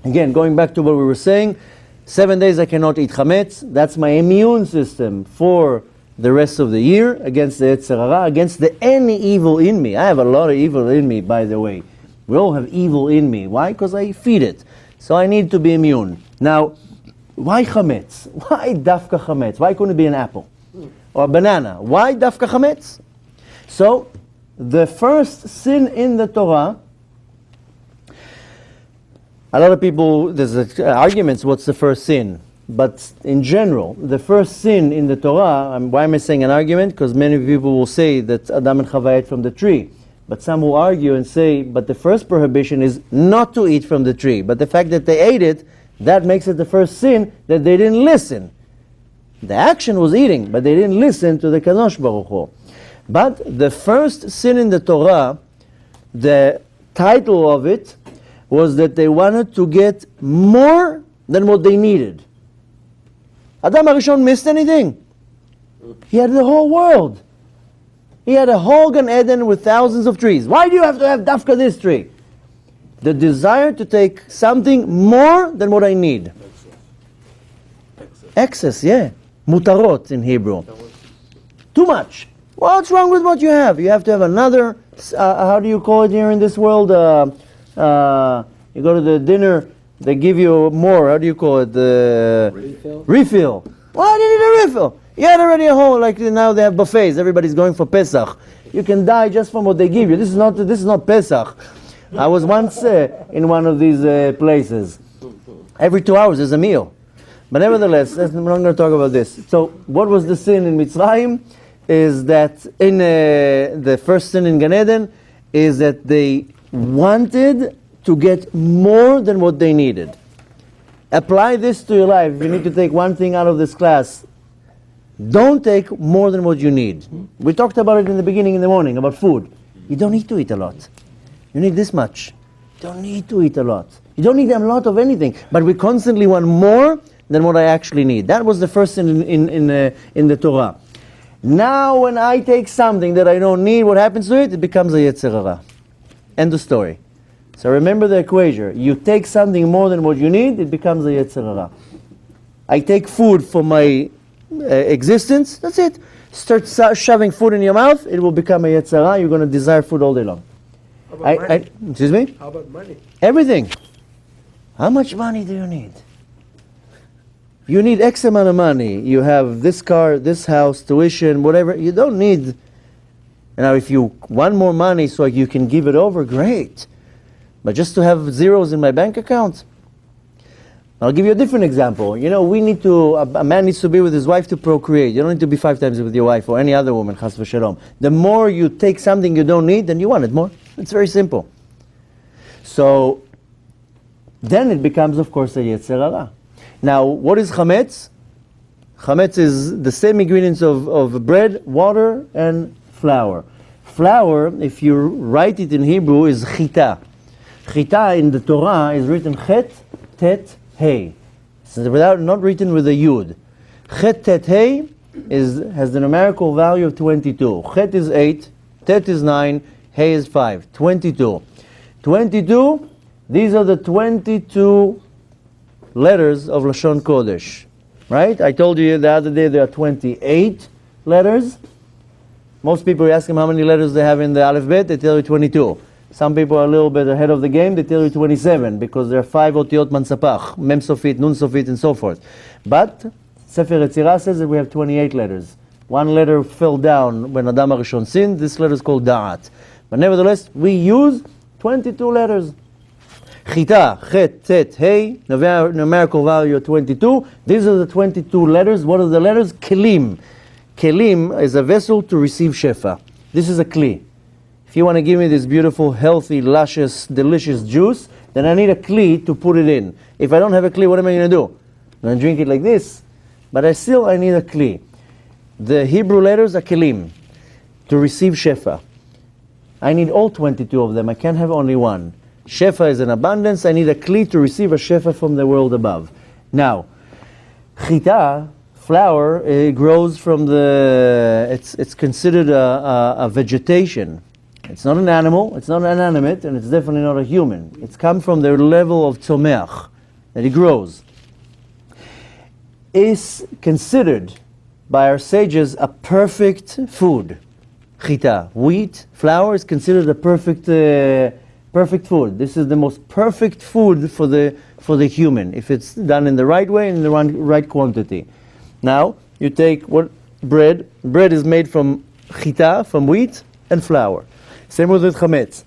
Speaker 1: again, going back to what we were saying, 7 days I cannot eat chametz. That's my immune system for the rest of the year against the Yetzer Hara, against any evil in me. I have a lot of evil in me, by the way. We all have evil in me. Why? Because I feed it. So I need to be immune. Now, why chametz? Why dafka chametz? Why couldn't it be an apple or a banana? Why dafka chametz? So, the first sin in the Torah, a lot of people, there's arguments what's the first sin. But in general, the first sin in the Torah, why am I saying an argument? Because many people will say that Adam and Chava ate from the tree. But some will argue and say, but the first prohibition is not to eat from the tree. But the fact that they ate it, that makes it the first sin, that they didn't listen. The action was eating, but they didn't listen to the Kadosh Baruch Hu. But the first sin in the Torah, the title of it was that they wanted to get more than what they needed. Adam HaRishon missed anything? He had the whole world. He had a whole Gan Eden with thousands of trees. Why do you have to have dafka this tree? The desire to take something more than what I need. Excess, yeah. Mutarot in Hebrew. Too much. What's wrong with what you have? You have to have another, how do you call it here in this world? You go to the dinner, they give you more, how do you call it? Refill. Why do you need a refill? You had already a whole, like now they have buffets, everybody's going for Pesach. You can die just from what they give you. This is not Pesach. I was once in one of these places. Every 2 hours there's a meal. But nevertheless, I'm not going to talk about this. So what was the sin in Mitzrayim? Is that in the first sin in Gan Eden is that they wanted to get more than what they needed. Apply this to your life. If you need to take one thing out of this class, don't take more than what you need. We talked about it in the beginning in the morning, about food. You don't need to eat a lot. You need this much. You don't need to eat a lot. You don't need a lot of anything. But we constantly want more than what I actually need. That was the first sin in the Torah. Now when I take something that I don't need, what happens to it? It becomes a Yetzer Hara. End of story. So remember the equation. You take something more than what you need, it becomes a Yetzer Hara. I take food for my existence, that's it. Start shoving food in your mouth, it will become a Yetzer Hara. You're going to desire food all day long.
Speaker 2: How about money?
Speaker 1: Excuse me?
Speaker 2: How about money?
Speaker 1: Everything. How much money do you need? You need X amount of money. You have this car, this house, tuition, whatever. You don't need. Now, if you want more money so you can give it over, great. But just to have zeros in my bank account? I'll give you a different example. You know, a man needs to be with his wife to procreate. You don't need to be 5 times with your wife or any other woman, chas v'shalom. The more you take something you don't need, then you want it more. It's very simple. So, then it becomes, of course, a Yetzer Hara. Now, what is chametz? Chametz is the same ingredients of bread, water, and flour. Flour, if you write it in Hebrew, is chita. Chita in the Torah is written chet, tet, hey. It's not written with a yud. Chet, tet, hey has the numerical value of 22. Chet is 8, tet is 9, hey is 5. 22. 22, These are the 22 letters of Lashon Kodesh. Right? I told you the other day there are 28 letters. Most people, you ask them how many letters they have in the Aleph Bet, they tell you 22. Some people are a little bit ahead of the game, they tell you 27, because there are 5 otiyot mansapach, mem sofit, nun sofit, and so forth. But Sefer Yetzirah says that we have 28 letters. One letter fell down when Adam HaRishon sinned. This letter is called Da'at. But nevertheless, we use 22 letters. Chita, Chet, Tet, Hey, numerical value of 22. These are the 22 letters. What are the letters? Kelim. Kelim is a vessel to receive shefa. This is a kli. If you want to give me this beautiful, healthy, luscious, delicious juice, then I need a kli to put it in. If I don't have a kli, what am I going to do? I'm going to drink it like this. But I need a kli. The Hebrew letters are kelim, to receive shefa. I need all 22 of them. I can't have only one. Shefa is an abundance. I need a kli to receive a shefa from the world above. Now, chita, flower, it grows from it's considered a vegetation. It's not an animal, it's not an animate, and it's definitely not a human. It's come from the level of tzomeach, that it grows. Is considered by our sages a perfect food. Chita, wheat, flour is considered a perfect food. This is the most perfect food for the human, if it's done in the right way and in the right quantity. Now, you take bread. Bread is made from chita, from wheat, and flour. Same with chametz.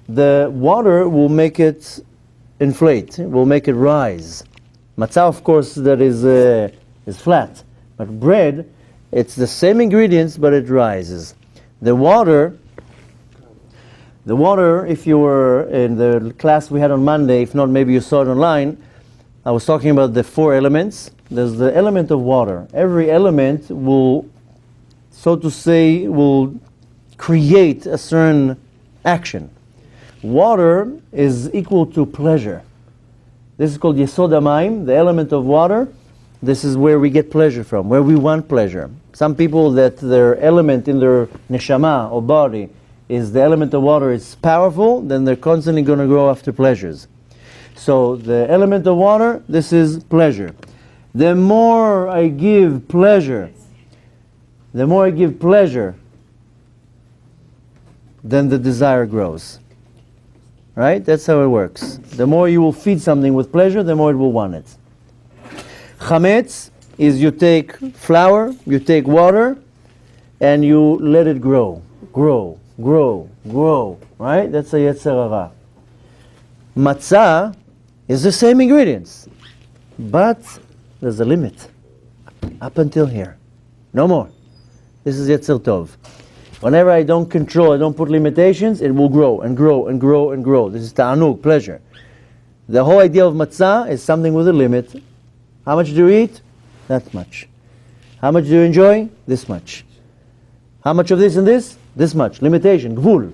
Speaker 1: The water will make it inflate, will make it rise. Matzah, of course, that is flat. But bread, it's the same ingredients, but it rises. The water, if you were in the class we had on Monday, if not, maybe you saw it online, I was talking about the 4 elements. There's the element of water. Every element will, so to say, will create a certain action. Water is equal to pleasure. This is called Yesod HaMayim, the element of water. This is where we get pleasure from, where we want pleasure. Some people that their element in their neshama or body is the element of water is powerful, then they're constantly going to grow after pleasures. So the element of water, this is pleasure. The more I give pleasure, then the desire grows. Right? That's how it works. The more you will feed something with pleasure, the more it will want it. Chametz is you take flour, you take water, and you let it grow. Right? That's a Yetzer Harah. Matzah is the same ingredients, but there's a limit. Up until here. No more. This is Yetzer Tov. Whenever I don't control, I don't put limitations, it will grow and grow and grow and grow. This is ta'anug, pleasure. The whole idea of matzah is something with a limit. How much do you eat? That much. How much do you enjoy? This much. How much of this and this? This much. Limitation, gvul.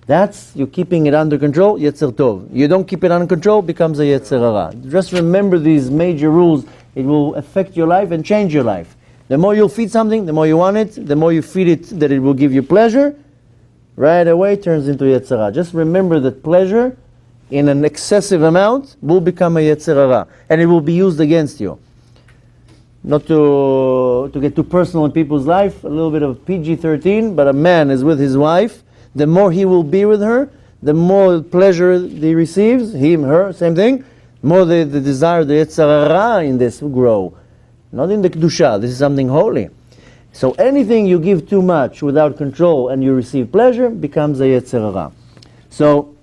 Speaker 1: That's you keeping it under control, Yetzer Tov. You don't keep it under control, becomes a Yetzer Harah. Just remember these major rules. It will affect your life and change your life. The more you'll feed something, the more you want it. The more you feed it that it will give you pleasure, right away it turns into Yetzer Harah. Just remember that pleasure in an excessive amount will become a Yetzer Harah, and it will be used against you. Not to get too personal in people's life, a little bit of PG-13, but a man is with his wife, the more he will be with her, the more pleasure he receives, him, her, same thing, more the desire, the Yetzer Harah in this will grow. Not in the Kedusha, this is something holy. So anything you give too much without control and you receive pleasure becomes a Yetzer Harah. So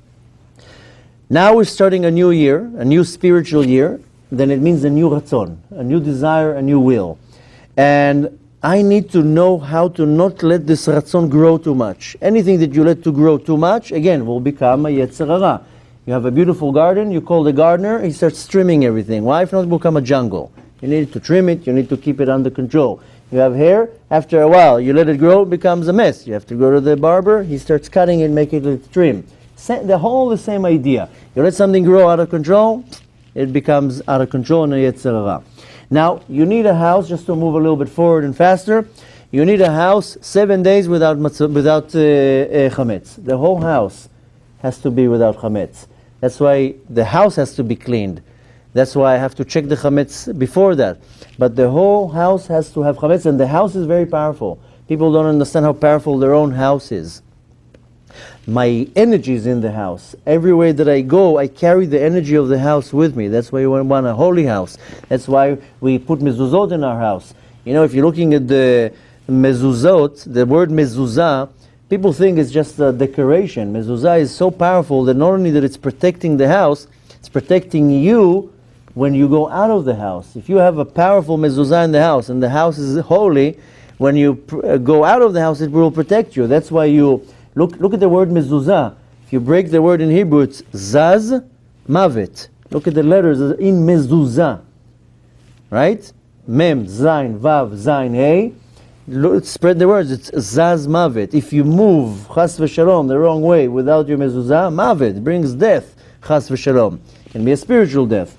Speaker 1: now we're starting a new year, a new spiritual year, then it means a new ratzon, a new desire, a new will. And I need to know how to not let this ratzon grow too much. Anything that you let to grow too much, again, will become a Yetzer Harah. You have a beautiful garden, you call the gardener, he starts trimming everything. Why? If not, it will become a jungle. You need to trim it, you need to keep it under control. You have hair, after a while, you let it grow, it becomes a mess. You have to go to the barber, he starts cutting it, making it trim. The same idea. You let something grow out of control, it becomes out of control and a Yetzer Harah. Now, you need a house, just to move a little bit forward and faster, you need a house 7 days without chametz. The whole house has to be without chametz. That's why the house has to be cleaned. That's why I have to check the chametz before that. But the whole house has to have chametz, and the house is very powerful. People don't understand how powerful their own house is. My energy is in the house. Everywhere that I go, I carry the energy of the house with me. That's why we want a holy house. That's why we put mezuzot in our house. You know, if you're looking at the mezuzot, the word mezuzah, people think it's just a decoration. Mezuzah is so powerful that not only that it's protecting the house, it's protecting you when you go out of the house. If you have a powerful mezuzah in the house, and the house is holy, when you go out of the house, it will protect you. That's why you look at the word mezuzah. If you break the word in Hebrew, it's zaz, mavet. Look at the letters in mezuzah, right? Mem, zayin, vav, zayin, hey. Spread the words. It's zaz, mavet. If you move chas v'shalom the wrong way without your mezuzah, mavet brings death. Chas v'shalom can be a spiritual death.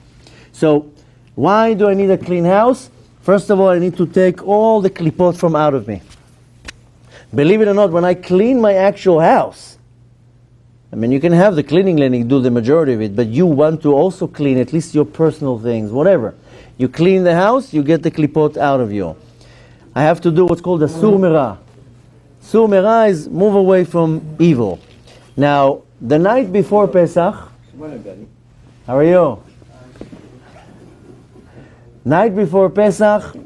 Speaker 1: So, why do I need a clean house? First of all, I need to take all the klipot from out of me. Believe it or not, when I clean my actual house, I mean, you can have the cleaning lady do the majority of it, but you want to also clean at least your personal things, whatever. You clean the house, you get the klipot out of you. I have to do what's called a sur merah. Sur merah is move away from evil. Now, the night before Pesach, how are you? Night before Pesach,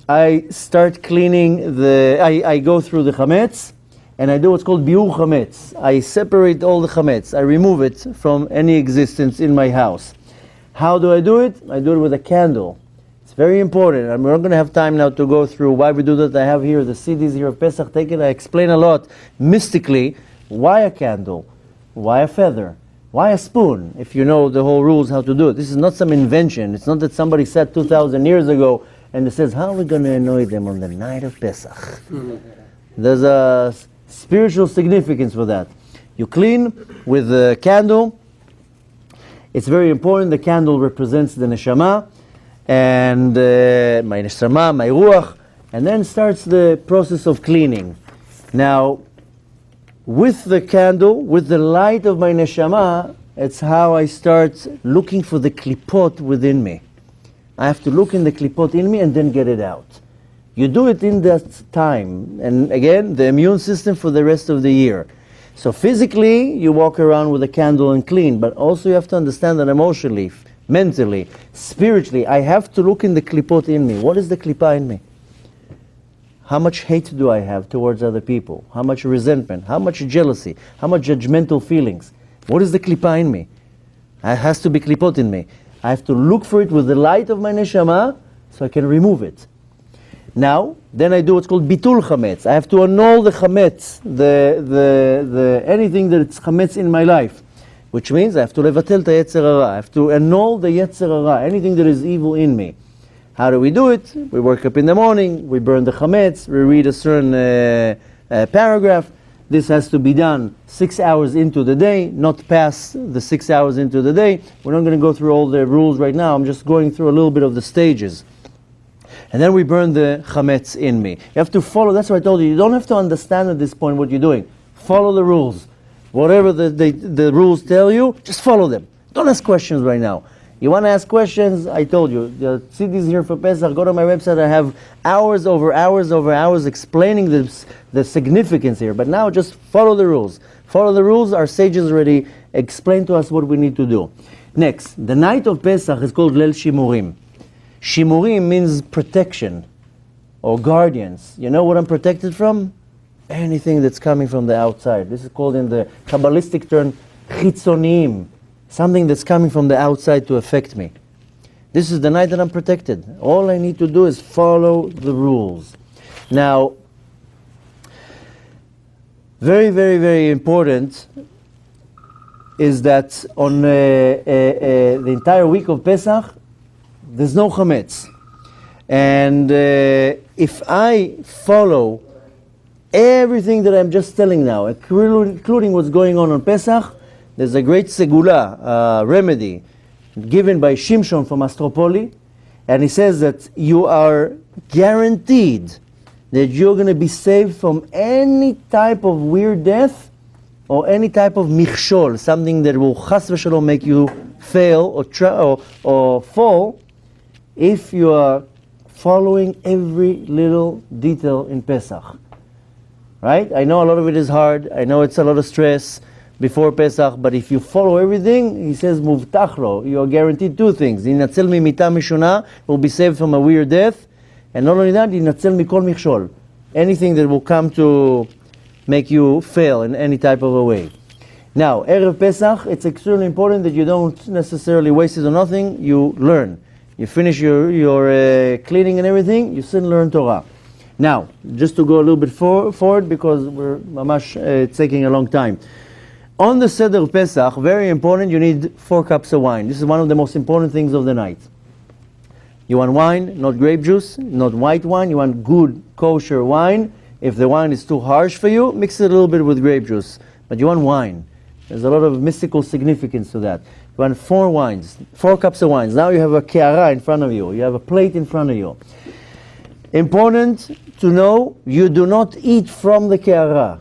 Speaker 1: I start cleaning I go through the chametz, and I do what's called biur chametz. I separate all the chametz. I remove it from any existence in my house. How do? I do it with a candle. It's very important. And we're not going to have time now to go through why we do that. I have here the CDs here of Pesach. Take it. I explain a lot mystically why a candle, why a feather, why a spoon, if you know the whole rules how to do it. This is not some invention. It's not that somebody said 2,000 years ago and it says, how are we going to annoy them on the night of Pesach? There's a spiritual significance for that. You clean with a candle. It's very important. The candle represents the neshama, and my neshama, my ruach, and then starts the process of cleaning. Now, with the candle, with the light of my neshama, it's how I start looking for the klipot within me. I have to look in the klipot in me and then get it out. You do it in that time. And again, the immune system for the rest of the year. So physically, you walk around with a candle and clean, but also you have to understand that emotionally, mentally, spiritually, I have to look in the klipot in me. What is the klipa in me? How much hate do I have towards other people? How much resentment? How much jealousy? How much judgmental feelings? What is the klipa in me? It has to be klipot in me. I have to look for it with the light of my neshama so I can remove it. Now, then I do what's called bitul chametz. I have to annul the chametz, the anything that it's chametz in my life, which means I have to levatel the Yetzer Harah. I have to annul the Yetzer Harah, anything that is evil in me. How do we do it? We wake up in the morning, we burn the chametz, we read a certain paragraph. This has to be done 6 hours into the day, not past the 6 hours into the day. We're not going to go through all the rules right now. I'm just going through a little bit of the stages. And then we burn the chametz in me. You have to follow, that's what I told you. You don't have to understand at this point what you're doing. Follow the rules. Whatever the rules tell you, just follow them. Don't ask questions right now. You want to ask questions? I told you. The CDs here for Pesach. Go to my website. I have hours over hours over hours explaining the significance here. But now just follow the rules. Follow the rules. Our sages already explained to us what we need to do. Next, the night of Pesach is called Leil Shimurim. Shimurim means protection or guardians. You know what I'm protected from? Anything that's coming from the outside. This is called in the Kabbalistic term Chitzonim. Something that's coming from the outside to affect me. This is the night that I'm protected. All I need to do is follow the rules. Now, very, very, very important is that on the entire week of Pesach, there's no chametz. And if I follow everything that I'm just telling now, including what's going on Pesach, there's a great segula, remedy, given by Shimshon from Astropoli, and he says that you are guaranteed that you're going to be saved from any type of weird death or any type of michshol, something that will chas v'shalom make you fail or fall, if you are following every little detail in Pesach. Right? I know a lot of it is hard. I know it's a lot of stress before Pesach, but if you follow everything, he says, muvtach lo, you are guaranteed two things. Yinatzel mi mita mishuna, will be saved from a weird death, and not only that, yinatzel mikol michshol, anything that will come to make you fail in any type of a way. Now, Erev Pesach, it's extremely important that you don't necessarily waste it on nothing, you learn. You finish your cleaning and everything, you sit and learn Torah. Now, just to go a little bit forward, because we're mamash taking a long time. On the Seder of Pesach, very important, you need 4 cups of wine. This is one of the most important things of the night. You want wine, not grape juice, not white wine. You want good, kosher wine. If the wine is too harsh for you, mix it a little bit with grape juice. But you want wine. There's a lot of mystical significance to that. You want 4 wines, 4 cups of wines. Now you have a ke'ara in front of you. You have a plate in front of you. Important to know, you do not eat from the ke'ara.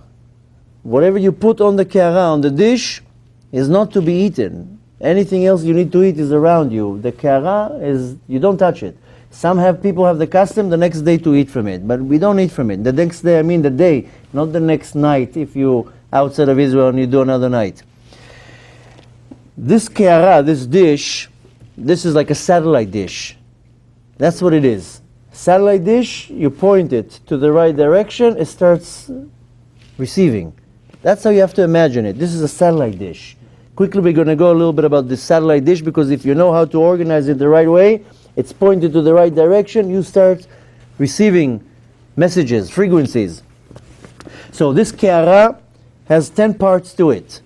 Speaker 1: Whatever you put on the ke'ara, on the dish, is not to be eaten. Anything else you need to eat is around you. The ke'ara is, you don't touch it. People have the custom the next day to eat from it, but we don't eat from it. The next day, I mean the day, not the next night if you outside of Israel and you do another night. This ke'ara, this dish, this is like a satellite dish. That's what it is. Satellite dish, you point it to the right direction, it starts receiving. That's how you have to imagine it. This is a satellite dish. Quickly we're going to go a little bit about this satellite dish, because if you know how to organize it the right way, it's pointed to the right direction, you start receiving messages, frequencies. So this ke'ara has 10 parts to it.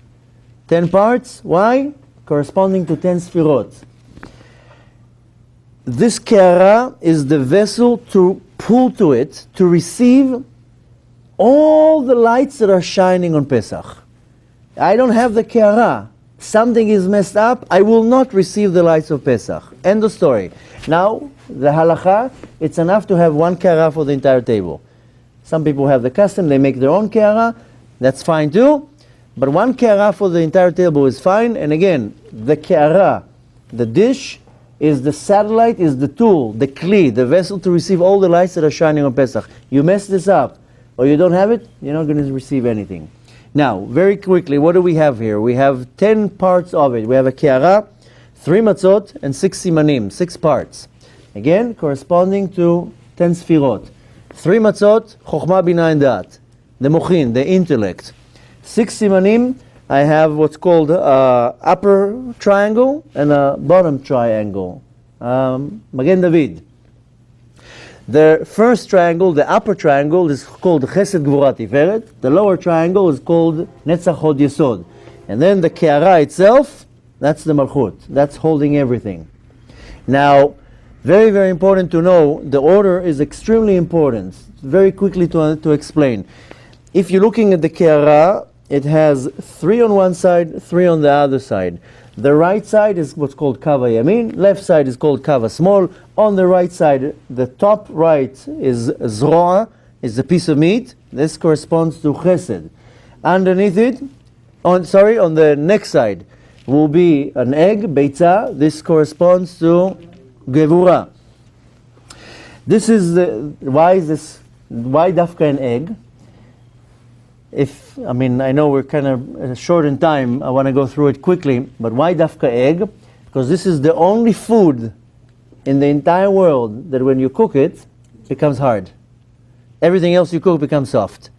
Speaker 1: 10 parts, why? Corresponding to 10 sfirot. This ke'ara is the vessel to pull to it, to receive all the lights that are shining on Pesach. I don't have the ke'ara. Something is messed up, I will not receive the lights of Pesach. End of story. Now, the halacha, it's enough to have 1 ke'ara for the entire table. Some people have the custom, they make their own ke'ara, that's fine too. But 1 ke'ara for the entire table is fine. And again, the ke'ara, the dish, is the satellite, is the tool, the kli, the vessel to receive all the lights that are shining on Pesach. You mess this up, or you don't have it, you're not going to receive anything. Now, very quickly, what do we have here? We have 10 parts of it. We have a ke'ara, 3 matzot, and 6 simanim, 6 parts. Again, corresponding to 10 sfirot. 3 matzot, chokhmah, bina, and da'at. The mochin, the intellect. 6 simanim, I have what's called upper triangle and a bottom triangle. Magen David. The first triangle, the upper triangle, is called Chesed Gvura Tiferet. The lower triangle is called Netzach Hod Yesod. And then the Ke'ara itself, that's the Malchut. That's holding everything. Now, very, very important to know, the order is extremely important. Very quickly to explain. If you're looking at the Ke'ara, it has 3 on one side, 3 on the other side. The right side is what's called Kava Yamin, left side is called Kava Small. On the right side, the top right is Zroa, is a piece of meat. This corresponds to Chesed. Underneath it, on the next side, will be an egg, Beitza. This corresponds to Gevura. Why dafka an egg? I know we're kind of short in time, I want to go through it quickly, but why dafka egg? Because this is the only food in the entire world that when you cook it, becomes hard. Everything else you cook becomes soft.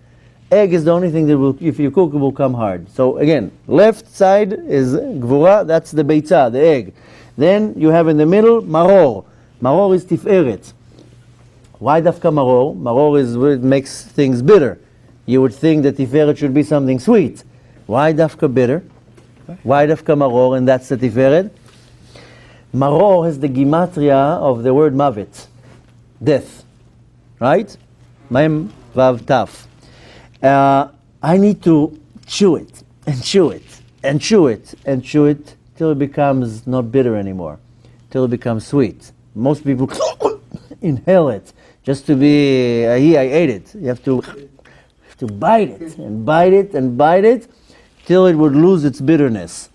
Speaker 1: Egg is the only thing that if you cook, it will come hard. So again, left side is gvura, that's the beitza, the egg. Then you have in the middle, maror. Maror is tiferet. Why dafka maror? Maror is what makes things bitter. You would think that tiferet should be something sweet. Why dafka bitter? Why dafka maror, and that's the tiferet? Maror has the gimatria of the word mavet, death, right? Mem vav taf. I need to chew it, and chew it, and chew it, and chew it, till it becomes not bitter anymore, till it becomes sweet. Most people inhale it, just to be, I ate it. You have to bite it, and bite it, and bite it, till it would lose its bitterness.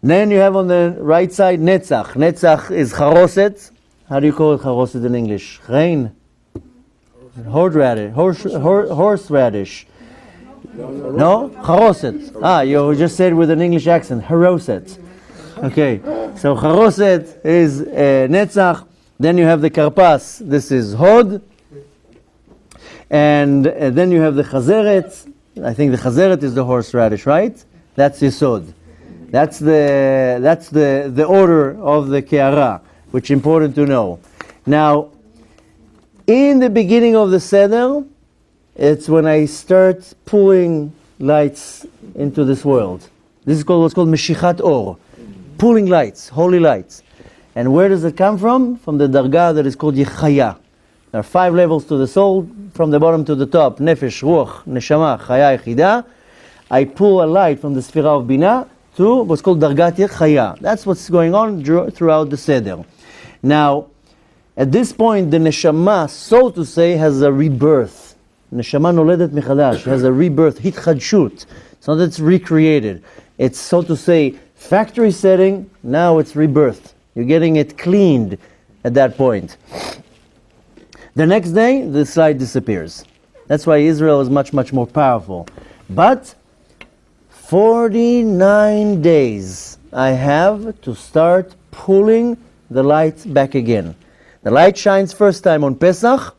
Speaker 1: Then you have on the right side Netzach. Netzach is charoset. How do you call it charoset in English? Rein. Horseradish. Horseradish. No? Charoset. You just said with an English accent. Haroset. Okay. So charoset is Netzach. Then you have the karpas. This is Hod. And then you have the chazeret. I think the chazeret is the horseradish, right? That's Yesod. That's the order of the ke'ara, which is important to know. Now, in the beginning of the Seder, it's when I start pulling lights into this world. This is what's called Meshichat Or, pulling lights, holy lights. And where does it come from? From the darga that is called Yechaya. There are 5 levels to the soul, from the bottom to the top: Nefesh, Ruach, Neshama, Chaya, Yechida. I pull a light from the Sfira of Binah to what's called Dargat Chaya. That's what's going on throughout the Seder. Now, at this point, the Neshama, so to say, has a rebirth. Neshama noledet mechadash, has a rebirth, hitchadshut. It's not that it's recreated. It's, so to say, factory setting, now it's rebirth. You're getting it cleaned at that point. The next day, the slide disappears. That's why Israel is much, much more powerful. But 49 days I have to start pulling the light back again. The light shines first time on Pesach,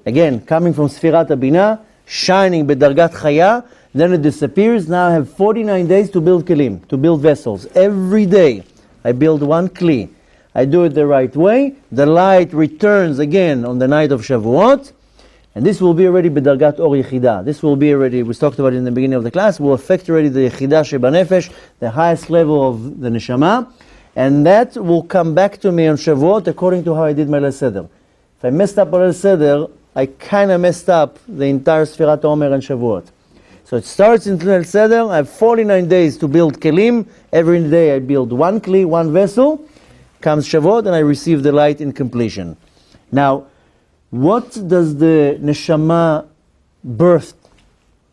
Speaker 1: again coming from Sfirat Binah, shining B'dargat Chaya, then it disappears. Now I have 49 days to build kelim, to build vessels. Every day I build one kli. I do it the right way. The light returns again on the night of Shavuot. And this will be already b'dargat or yechida. This will be already, we talked about it in the beginning of the class, will affect already the yechida shebanefesh, the highest level of the neshama. And that will come back to me on Shavuot according to how I did my Leil Seder. If I messed up on Leil Seder, I kind of messed up the entire Sfirat Omer and Shavuot. So it starts in Leil Seder. I have 49 days to build kelim. Every day I build one kli, one vessel. Comes Shavuot and I receive the light in completion. Now, what does the neshama birth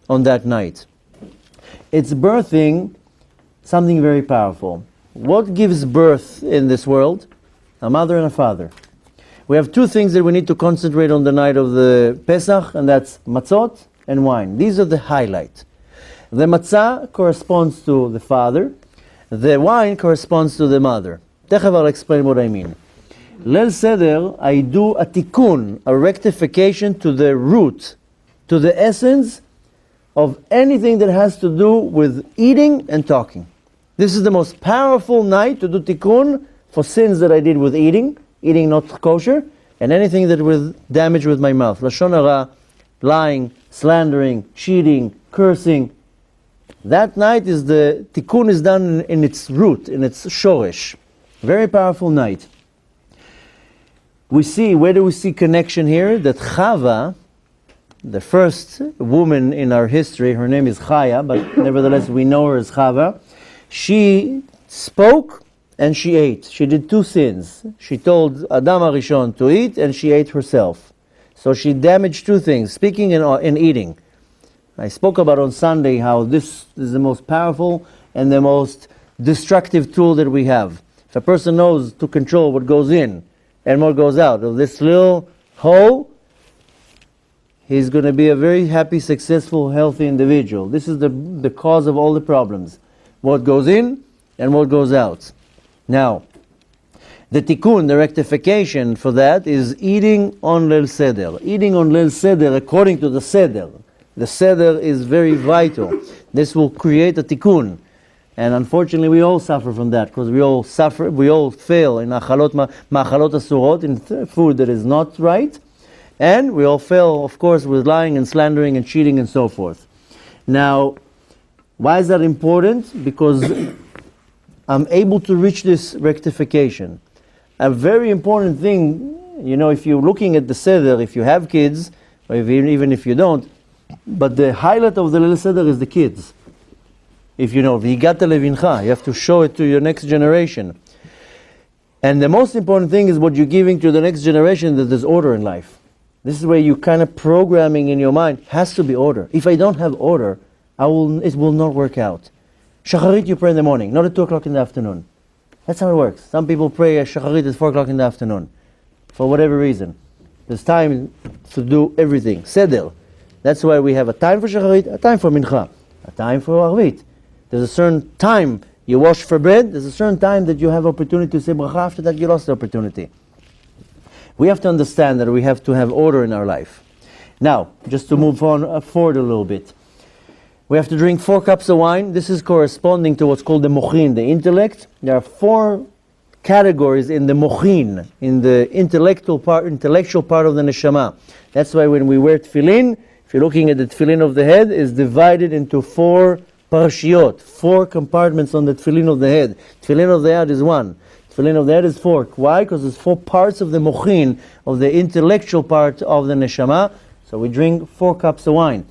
Speaker 1: on that night? It's birthing something very powerful. What gives birth in this world? A mother and a father. We have 2 things that we need to concentrate on the night of the Pesach, and that's matzot and wine. These are the highlight. The matzah corresponds to the father. The wine corresponds to the mother. Techef I'll explain what I mean. Leil Seder, I do a tikkun, a rectification to the root, to the essence of anything that has to do with eating and talking. This is the most powerful night to do tikkun for sins that I did with eating not kosher, and anything that was damage with my mouth. Lashon hara, lying, slandering, cheating, cursing. That night is the tikkun is done in its root, in its shoresh. Very powerful night. Where do we see connection here? That Chava, the first woman in our history, her name is Chaya, but nevertheless we know her as Chava. She spoke and she ate. She did 2 sins. She told Adam HaRishon to eat and she ate herself. So she damaged 2 things, speaking and eating. I spoke about on Sunday how this is the most powerful and the most destructive tool that we have. If a person knows to control what goes in and what goes out of this little hole, he's going to be a very happy, successful, healthy individual. This is the cause of all the problems. What goes in and what goes out. Now, the tikkun, the rectification for that is eating on Leil Seder. Eating on Leil Seder according to the Seder. The Seder is very vital. This will create a tikkun. And unfortunately, we all suffer from that because we all fail in ma'achalot asurot, in food that is not right. And we all fail, of course, with lying and slandering and cheating and so forth. Now, why is that important? Because I'm able to reach this rectification. A very important thing, if you're looking at the Seder, if you have kids, or even if you don't, but the highlight of the Leil Seder is the kids. If v'yigat levincha, you have to show it to your next generation. And the most important thing is what you're giving to the next generation, that there's order in life. This is where you kind of programming in your mind, has to be order. If I don't have order, it will not work out. Shacharit you pray in the morning, not at 2 o'clock in the afternoon. That's how it works. Some people pray a Shacharit at 4 o'clock in the afternoon, for whatever reason. There's time to do everything. Seder. That's why we have a time for Shacharit, a time for Mincha, a time for Arvit. There's a certain time you wash for bread, there's a certain time that you have opportunity to say bracha, after that you lost the opportunity. We have to understand that we have to have order in our life. Now, just to move on forward a little bit. We have to drink 4 cups of wine. This is corresponding to what's called the mochin, the intellect. There are 4 categories in the mochin, in the intellectual part of the neshama. That's why when we wear tefillin, if you're looking at the tefillin of the head, is divided into 4 parashiot, 4 compartments on the tefillin of the head. Tefillin of the head is 1. Tefillin of the head is 4. Why? Because there's 4 parts of the mochin, of the intellectual part of the neshama. So we drink 4 cups of wine.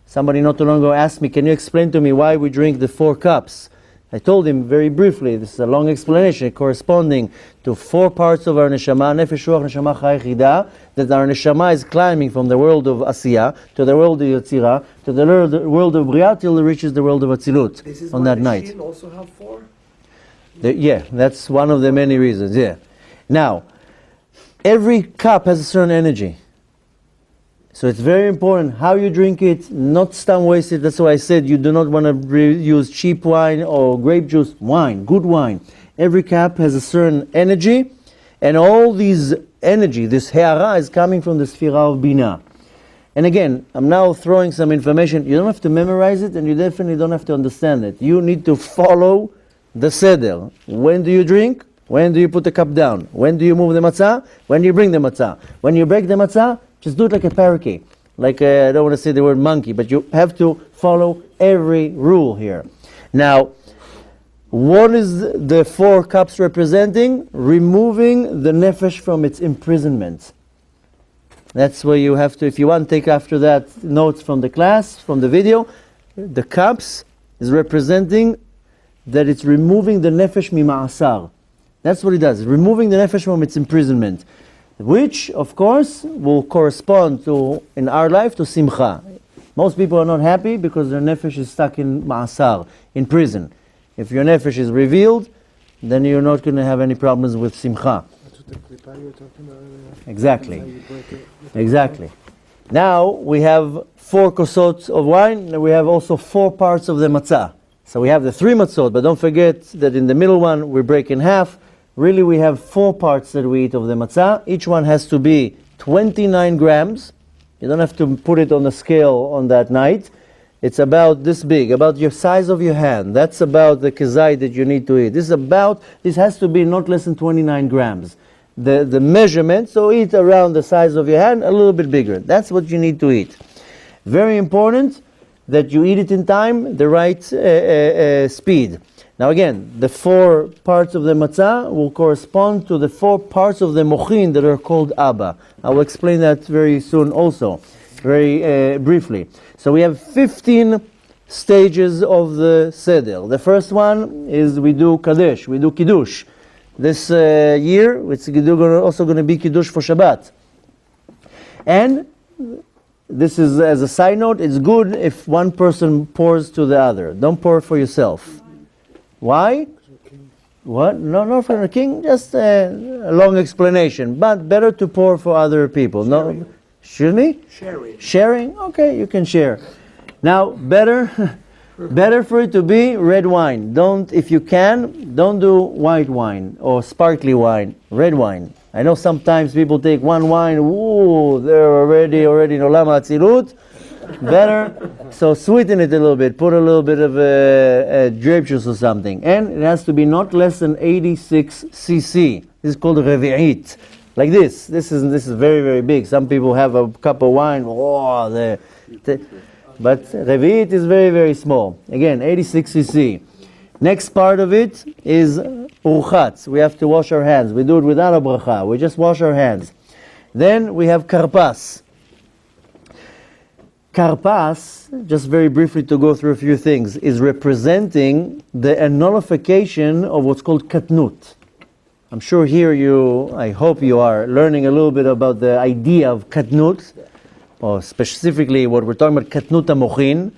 Speaker 1: Somebody not too long ago asked me, can you explain to me why we drink the 4 cups? I told him very briefly, this is a long explanation, corresponding to 4 parts of our neshama, nefesh, ruach, neshama, chai, chida, that our neshama is climbing from the world of Asiya to the world of Yetzirah, to the world of Bria, till it reaches the world of Atzilut on that night.
Speaker 2: This is why the also have 4?
Speaker 1: Yeah, that's one of the many reasons, yeah. Now, every cup has a certain energy. So it's very important how you drink it, not stam waste it. That's why I said you do not want to use cheap wine or grape juice. Wine, good wine. Every cup has a certain energy, and all these energy, this Harah, is coming from the Sphira of Bina. And again, I'm now throwing some information. You don't have to memorize it, and you definitely don't have to understand it. You need to follow the Seder. When do you drink? When do you put the cup down? When do you move the matzah? When do you bring the matzah? When you break the matzah, just do it like a parakeet. Like, I don't want to say the word monkey, but you have to follow every rule here. Now, what is the 4 cups representing? Removing the nefesh from its imprisonment. That's where you have to, if you want, take after that notes from the class, from the video. The cups is representing that it's removing the nefesh mima'asar. That's what it does, removing the nefesh from its imprisonment. Which, of course, will correspond to, in our life, to simcha. Most people are not happy because their nefesh is stuck in ma'asar, in prison. If your nefesh is revealed, then you're not going to have any problems with simcha.
Speaker 2: That's what the klipa you were talking about earlier.
Speaker 1: Exactly. Exactly. Now, we have 4 kosot of wine, and we have also 4 parts of the matzah. So we have the 3 matzot, but don't forget that in the middle one, we break in half. Really, we have 4 parts that we eat of the matzah. Each one has to be 29 grams. You don't have to put it on the scale on that night. It's about this big, about your size of your hand. That's about the kezai that you need to eat. This has to be not less than 29 grams. The measurement, so eat around the size of your hand, a little bit bigger. That's what you need to eat. Very important that you eat it in time, the right speed. Now again, the 4 parts of the matzah will correspond to the 4 parts of the mochin that are called Abba. I will explain that very soon also, very briefly. So we have 15 stages of the Seder. The first one is we do Kadesh, we do Kiddush. This year, it's also going to be Kiddush for Shabbat. And this is, as a side note, it's good if one person pours to the other. Don't pour for yourself. Why? What? No, not for the king. Just a long explanation. But better to pour for other people.
Speaker 2: Sharing.
Speaker 1: No, excuse me. Sharing. Okay, you can share. Now, better for it to be red wine. If you can, don't do white wine or sparkly wine. Red wine. I know sometimes people take one wine. Ooh, they're already in Olam HaAtzilut. Better, so sweeten it a little bit. Put a little bit of grape juice or something, and it has to be not less than 86 cc. This is called revi'it. Like this. This is very, very big. Some people have a cup of wine. But revi'it is very, very small. Again, 86 cc. Next part of it is urchatz. We have to wash our hands. We do it without a bracha. We just wash our hands. Then we have karpas. Karpas, just very briefly to go through a few things, is representing the nullification of what's called katnut. I'm sure here I hope you are learning a little bit about the idea of katnut, or specifically what we're talking about, katnut mochin.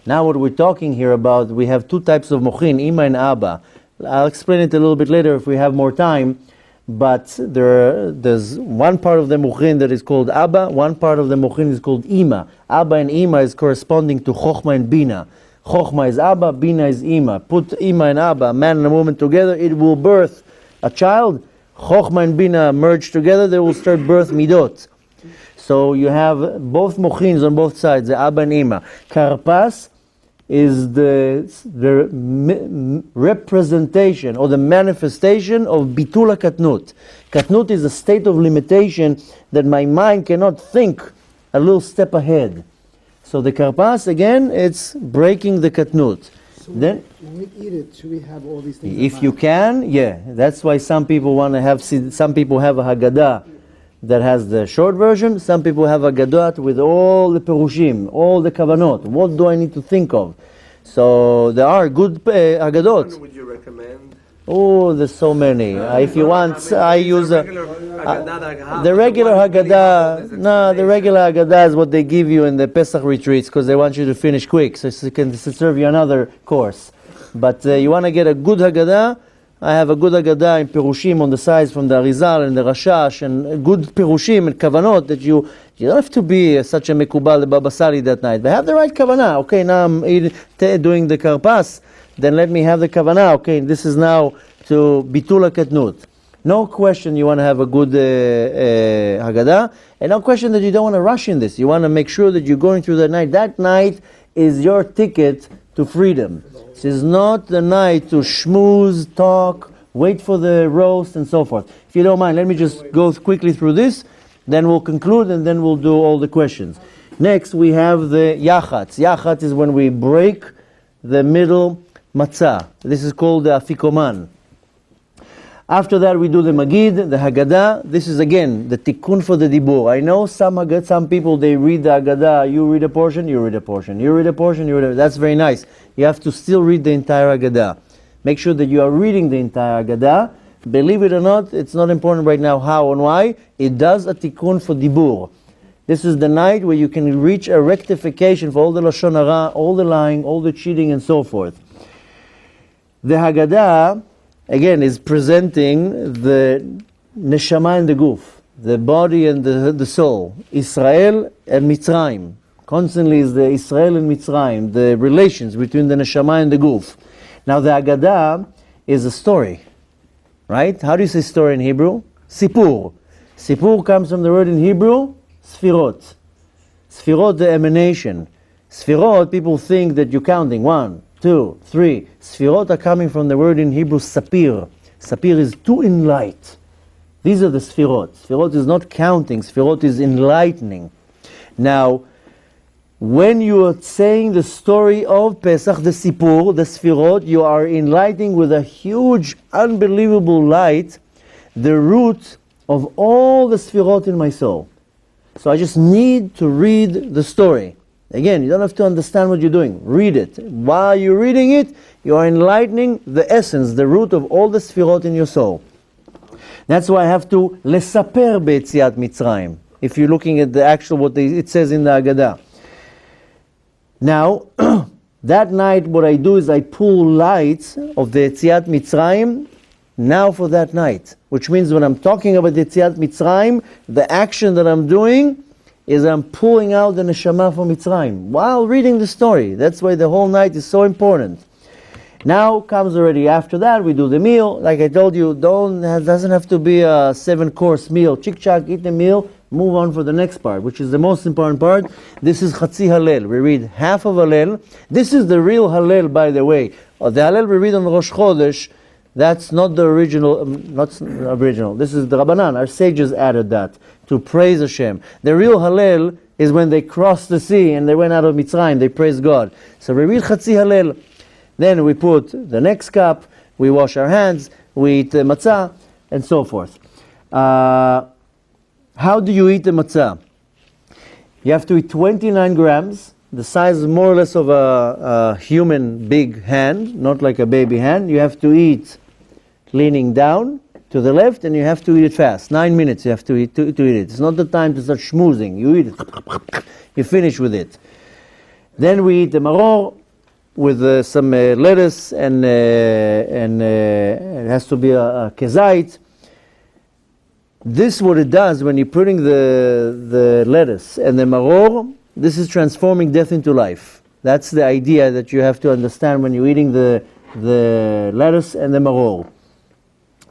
Speaker 1: Now what we're talking here about, we have two types of mochin, ima and abba. I'll explain it a little bit later if we have more time. But there's one part of the mochin that is called abba, one part of the mochin is called ima. Abba and ima is corresponding to chokhmah and bina. Chokhmah is abba, bina is ima. Put ima and abba, a man and a woman together, it will birth a child. Chokhmah and bina merge together, they will start birth midot. So you have both mochins on both sides, the abba and ima. Karpas is the representation or the manifestation of bitula katnut. Katnut is a state of limitation that my mind cannot think a little step ahead. So the karpas, again, it's breaking the katnut.
Speaker 2: So
Speaker 1: then,
Speaker 2: when we eat it, should we have all these things?
Speaker 1: if you can, yeah. That's why some people want to have, some people have a Haggadah that has the short version. Some people have a Haggadah with all the perushim, all the kavanot. What do I need to think of? So there are good Haggadot.
Speaker 3: Which one would you recommend?
Speaker 1: Oh, there's so many. If you want, I use the regular Haggadah. No, the regular Haggadah is what they give you in the Pesach retreats because they want you to finish quick, so they can serve you another course. But you want to get a good Haggadah. I have a good Haggadah in Perushim on the sides from the Arizal and the Rashash, and good Perushim and Kavanot that you don't have to be such a Mekubal Baba Sari that night, but have the right Kavanah. Okay, now I'm doing the Karpas, then let me have the Kavanah. Okay, this is now to Bitula Katnut. No question you want to have a good Haggadah, and no question that you don't want to rush in this. You want to make sure that you're going through the night. That night is your ticket to freedom. This is not the night to schmooze, talk, wait for the roast, and so forth. If you don't mind, let me just go quickly through this, then we'll conclude, and then we'll do all the questions. Next, we have the yachatz. Yachatz is when we break the middle matzah. This is called the afikoman. After that, we do the magid, the Haggadah. This is again the tikkun for the dibur. I know some people, they read the Haggadah. You read a portion, you read a portion. You read a portion, you read a. That's very nice. You have to still read the entire Haggadah. Make sure that you are reading the entire Haggadah. Believe it or not, it's not important right now how and why. It does a tikkun for dibur. This is the night where you can reach a rectification for all the lashon hara, all the lying, all the cheating, and so forth. The Haggadah, again, is presenting the neshama and the guf, the body and the soul, Israel and Mitzrayim. Constantly is the Israel and Mitzrayim, the relations between the neshama and the guf. Now the Haggadah is a story, right? How do you say story in Hebrew? Sipur. Sipur comes from the word in Hebrew, sfirot. Sfirot, the emanation. Sfirot, people think that you're counting 1, 2, 3. Sfirot are coming from the word in Hebrew, sapir. Sapir is to enlight. These are the sfirot. Sfirot is not counting. Sfirot is enlightening. Now, when you are saying the story of Pesach, the sipur, the sfirot, you are enlightening with a huge, unbelievable light the root of all the sfirot in my soul. So I just need to read the story. Again, you don't have to understand what you're doing. Read it. While you're reading it, you are enlightening the essence, the root of all the sfirot in your soul. That's why I have to lesaper be'etziat Mitzrayim. If you're looking at the actual, it says in the Haggadah. Now, that night what I do is I pull lights of the Yetziat Mitzrayim now for that night. Which means when I'm talking about the Yetziat Mitzrayim, the action that I'm doing is I'm pulling out the neshama from Mitzrayim while reading the story. That's why the whole night is so important. Now comes already after that, we do the meal. Like I told you, doesn't have to be a 7-course meal. Chick-chack, eat the meal, move on for the next part, which is the most important part. This is Chatzi Hallel. We read half of Hallel. This is the real Hallel, by the way. The Hallel we read on Rosh Chodesh, that's not the original, not original. This is the Rabbanan. Our sages added that to praise Hashem. The real Hallel is when they crossed the sea and they went out of Mitzrayim. They praised God. So we read Chatzi Hallel. Then we put the next cup. We wash our hands. We eat the matzah and so forth. How do you eat the matzah? You have to eat 29 grams. The size more or less of a human big hand, not like a baby hand. You have to eat leaning down to the left, and you have to eat it fast. 9 minutes you have to eat it. It's not the time to start schmoozing. You eat it. You finish with it. Then we eat the maror. with some lettuce, and it has to be a kezait. This what it does when you're putting the lettuce and the maror. This is transforming death into life. That's the idea that you have to understand when you're eating the lettuce and the maror.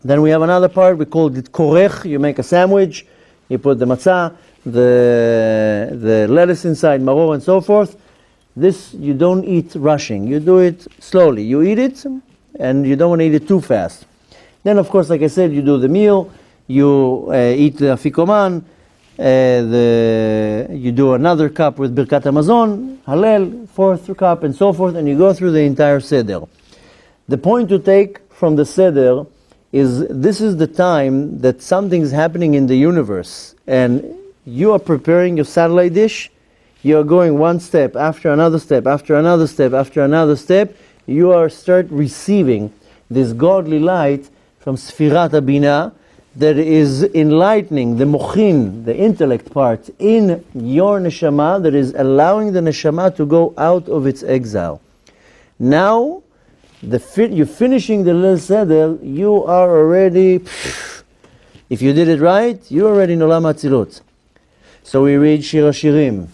Speaker 1: Then we have another part, we call it korech. You make a sandwich, you put the matzah, the lettuce inside, maror and so forth. This you don't eat rushing, you do it slowly. You eat it and you don't want to eat it too fast. Then of course, like I said, you do the meal, you eat the afikoman, you do another cup with birkat hamazon, halel, fourth cup and so forth, and you go through the entire seder. The point to take from the seder is this is the time that something's happening in the universe, and you are preparing your satellite dish. You are going one step after another step, after another step, after another step. You are start receiving this godly light from Sfirat Abina that is enlightening the mochin, the intellect part, in your neshama, that is allowing the neshama to go out of its exile. Now, you're finishing the Leil Seder, you are already, if you did it right, you're already in Olam HaTzilut. So we read Shir HaShirim.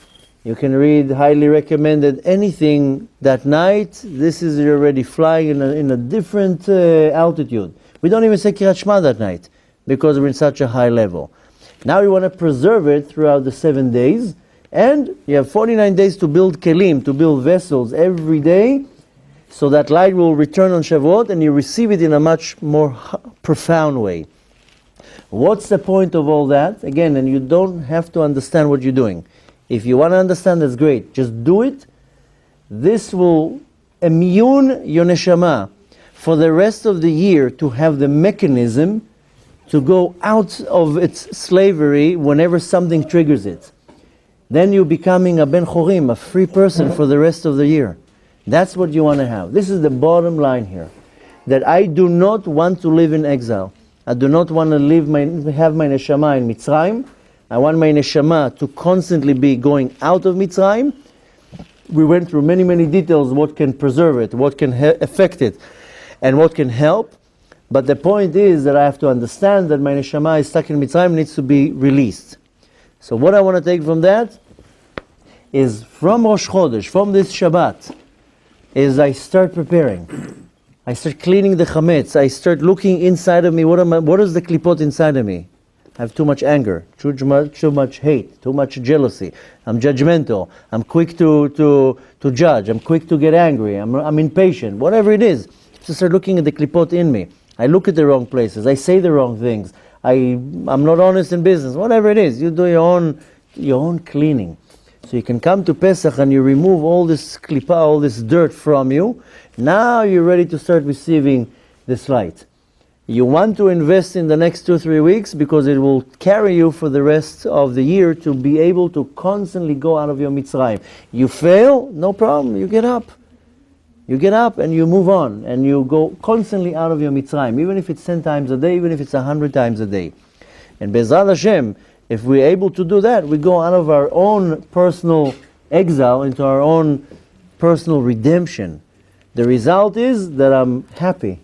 Speaker 1: You can read, highly recommended, anything that night. This is you're already flying in a different altitude. We don't even say Kirat Shema that night because we're in such a high level. Now you want to preserve it throughout the 7 days, and you have 49 days to build kelim, to build vessels every day, so that light will return on Shavuot and you receive it in a much more profound way. What's the point of all that? Again, and you don't have to understand what you're doing. If you want to understand, that's great. Just do it. This will immune your neshama for the rest of the year to have the mechanism to go out of its slavery whenever something triggers it. Then you're becoming a ben chorim, a free person for the rest of the year. That's what you want to have. This is the bottom line here. That I do not want to live in exile. I do not want to have my neshama in Mitzrayim. I want my neshama to constantly be going out of Mitzrayim. We went through many, many details, what can preserve it, what can affect it, and what can help. But the point is that I have to understand that my neshama is stuck in Mitzrayim, needs to be released. So what I want to take from that is from Rosh Chodesh, from this Shabbat, is I start preparing. I start cleaning the chametz. I start looking inside of me. What is the klipot inside of me? I have too much anger, too much hate, too much jealousy. I'm judgmental. I'm quick to judge. I'm quick to get angry. I'm impatient. Whatever it is, just start looking at the klipot in me. I look at the wrong places. I say the wrong things. I'm not honest in business. Whatever it is, you do your own cleaning. So you can come to Pesach and you remove all this klipa, all this dirt from you. Now you're ready to start receiving this light. You want to invest in the next 2-3 weeks because it will carry you for the rest of the year to be able to constantly go out of your Mitzrayim. You fail, no problem, you get up. You get up and you move on and you go constantly out of your Mitzrayim, even if it's 10 times a day, even if it's 100 times a day. And Be'ezrat Hashem, if we're able to do that, we go out of our own personal exile into our own personal redemption. The result is that I'm happy.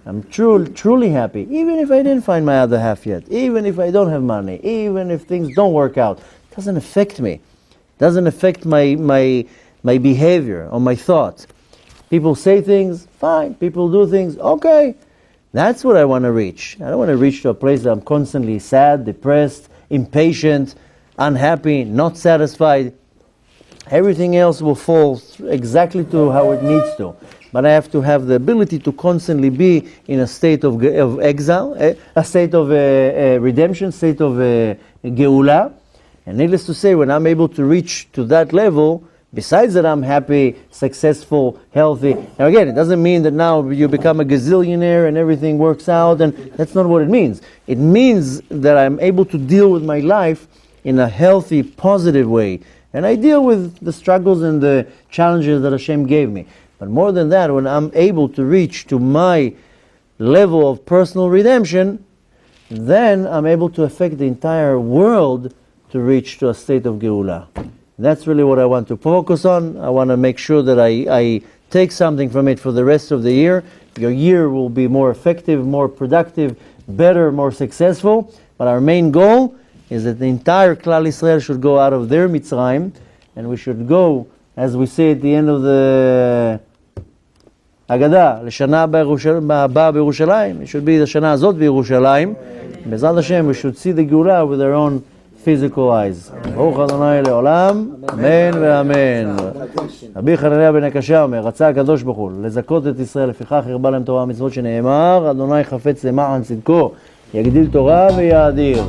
Speaker 1: I'm truly happy, even if I didn't find my other half yet, even if I don't have money, even if things don't work out. It doesn't affect me. It doesn't affect my behavior or my thoughts. People say things, fine. People do things, okay. That's what I want to reach. I don't want to reach to a place that I'm constantly sad, depressed, impatient, unhappy, not satisfied. Everything else will fall exactly to how it needs to. But I have to have the ability to constantly be in a state of exile, a state of redemption, state of geula. And needless to say, when I'm able to reach to that level, besides that I'm happy, successful, healthy. Now again, it doesn't mean that now you become a gazillionaire and everything works out, and that's not what it means. It means that I'm able to deal with my life in a healthy, positive way. And I deal with the struggles and the challenges that Hashem gave me. But more than that, when I'm able to reach to my level of personal redemption, then I'm able to affect the entire world to reach to a state of geula. That's really what I want to focus on. I want to make sure that I take something from it for the rest of the year. Your year will be more effective, more productive, better, more successful. But our main goal is that the entire Klal Yisrael should go out of their Mitzrayim, and we should go, as we say at the end of the Haggadah, לשנה הבאה בירושלים. It should be the Shana הזאת בירושלים. בעזרת השם, we should see the Geulah with our own physical eyes. ברוך אדוני לעולם, אמן ואמן. רבי חנניה בן הקשה אומר, רצה הקדוש ברוך הוא לזכות את ישראל, לפיכך הרבה להם תורה ומצוות, שנאמר, אדוני חפץ למען צדקו, יגדיל תורה ויאדיר.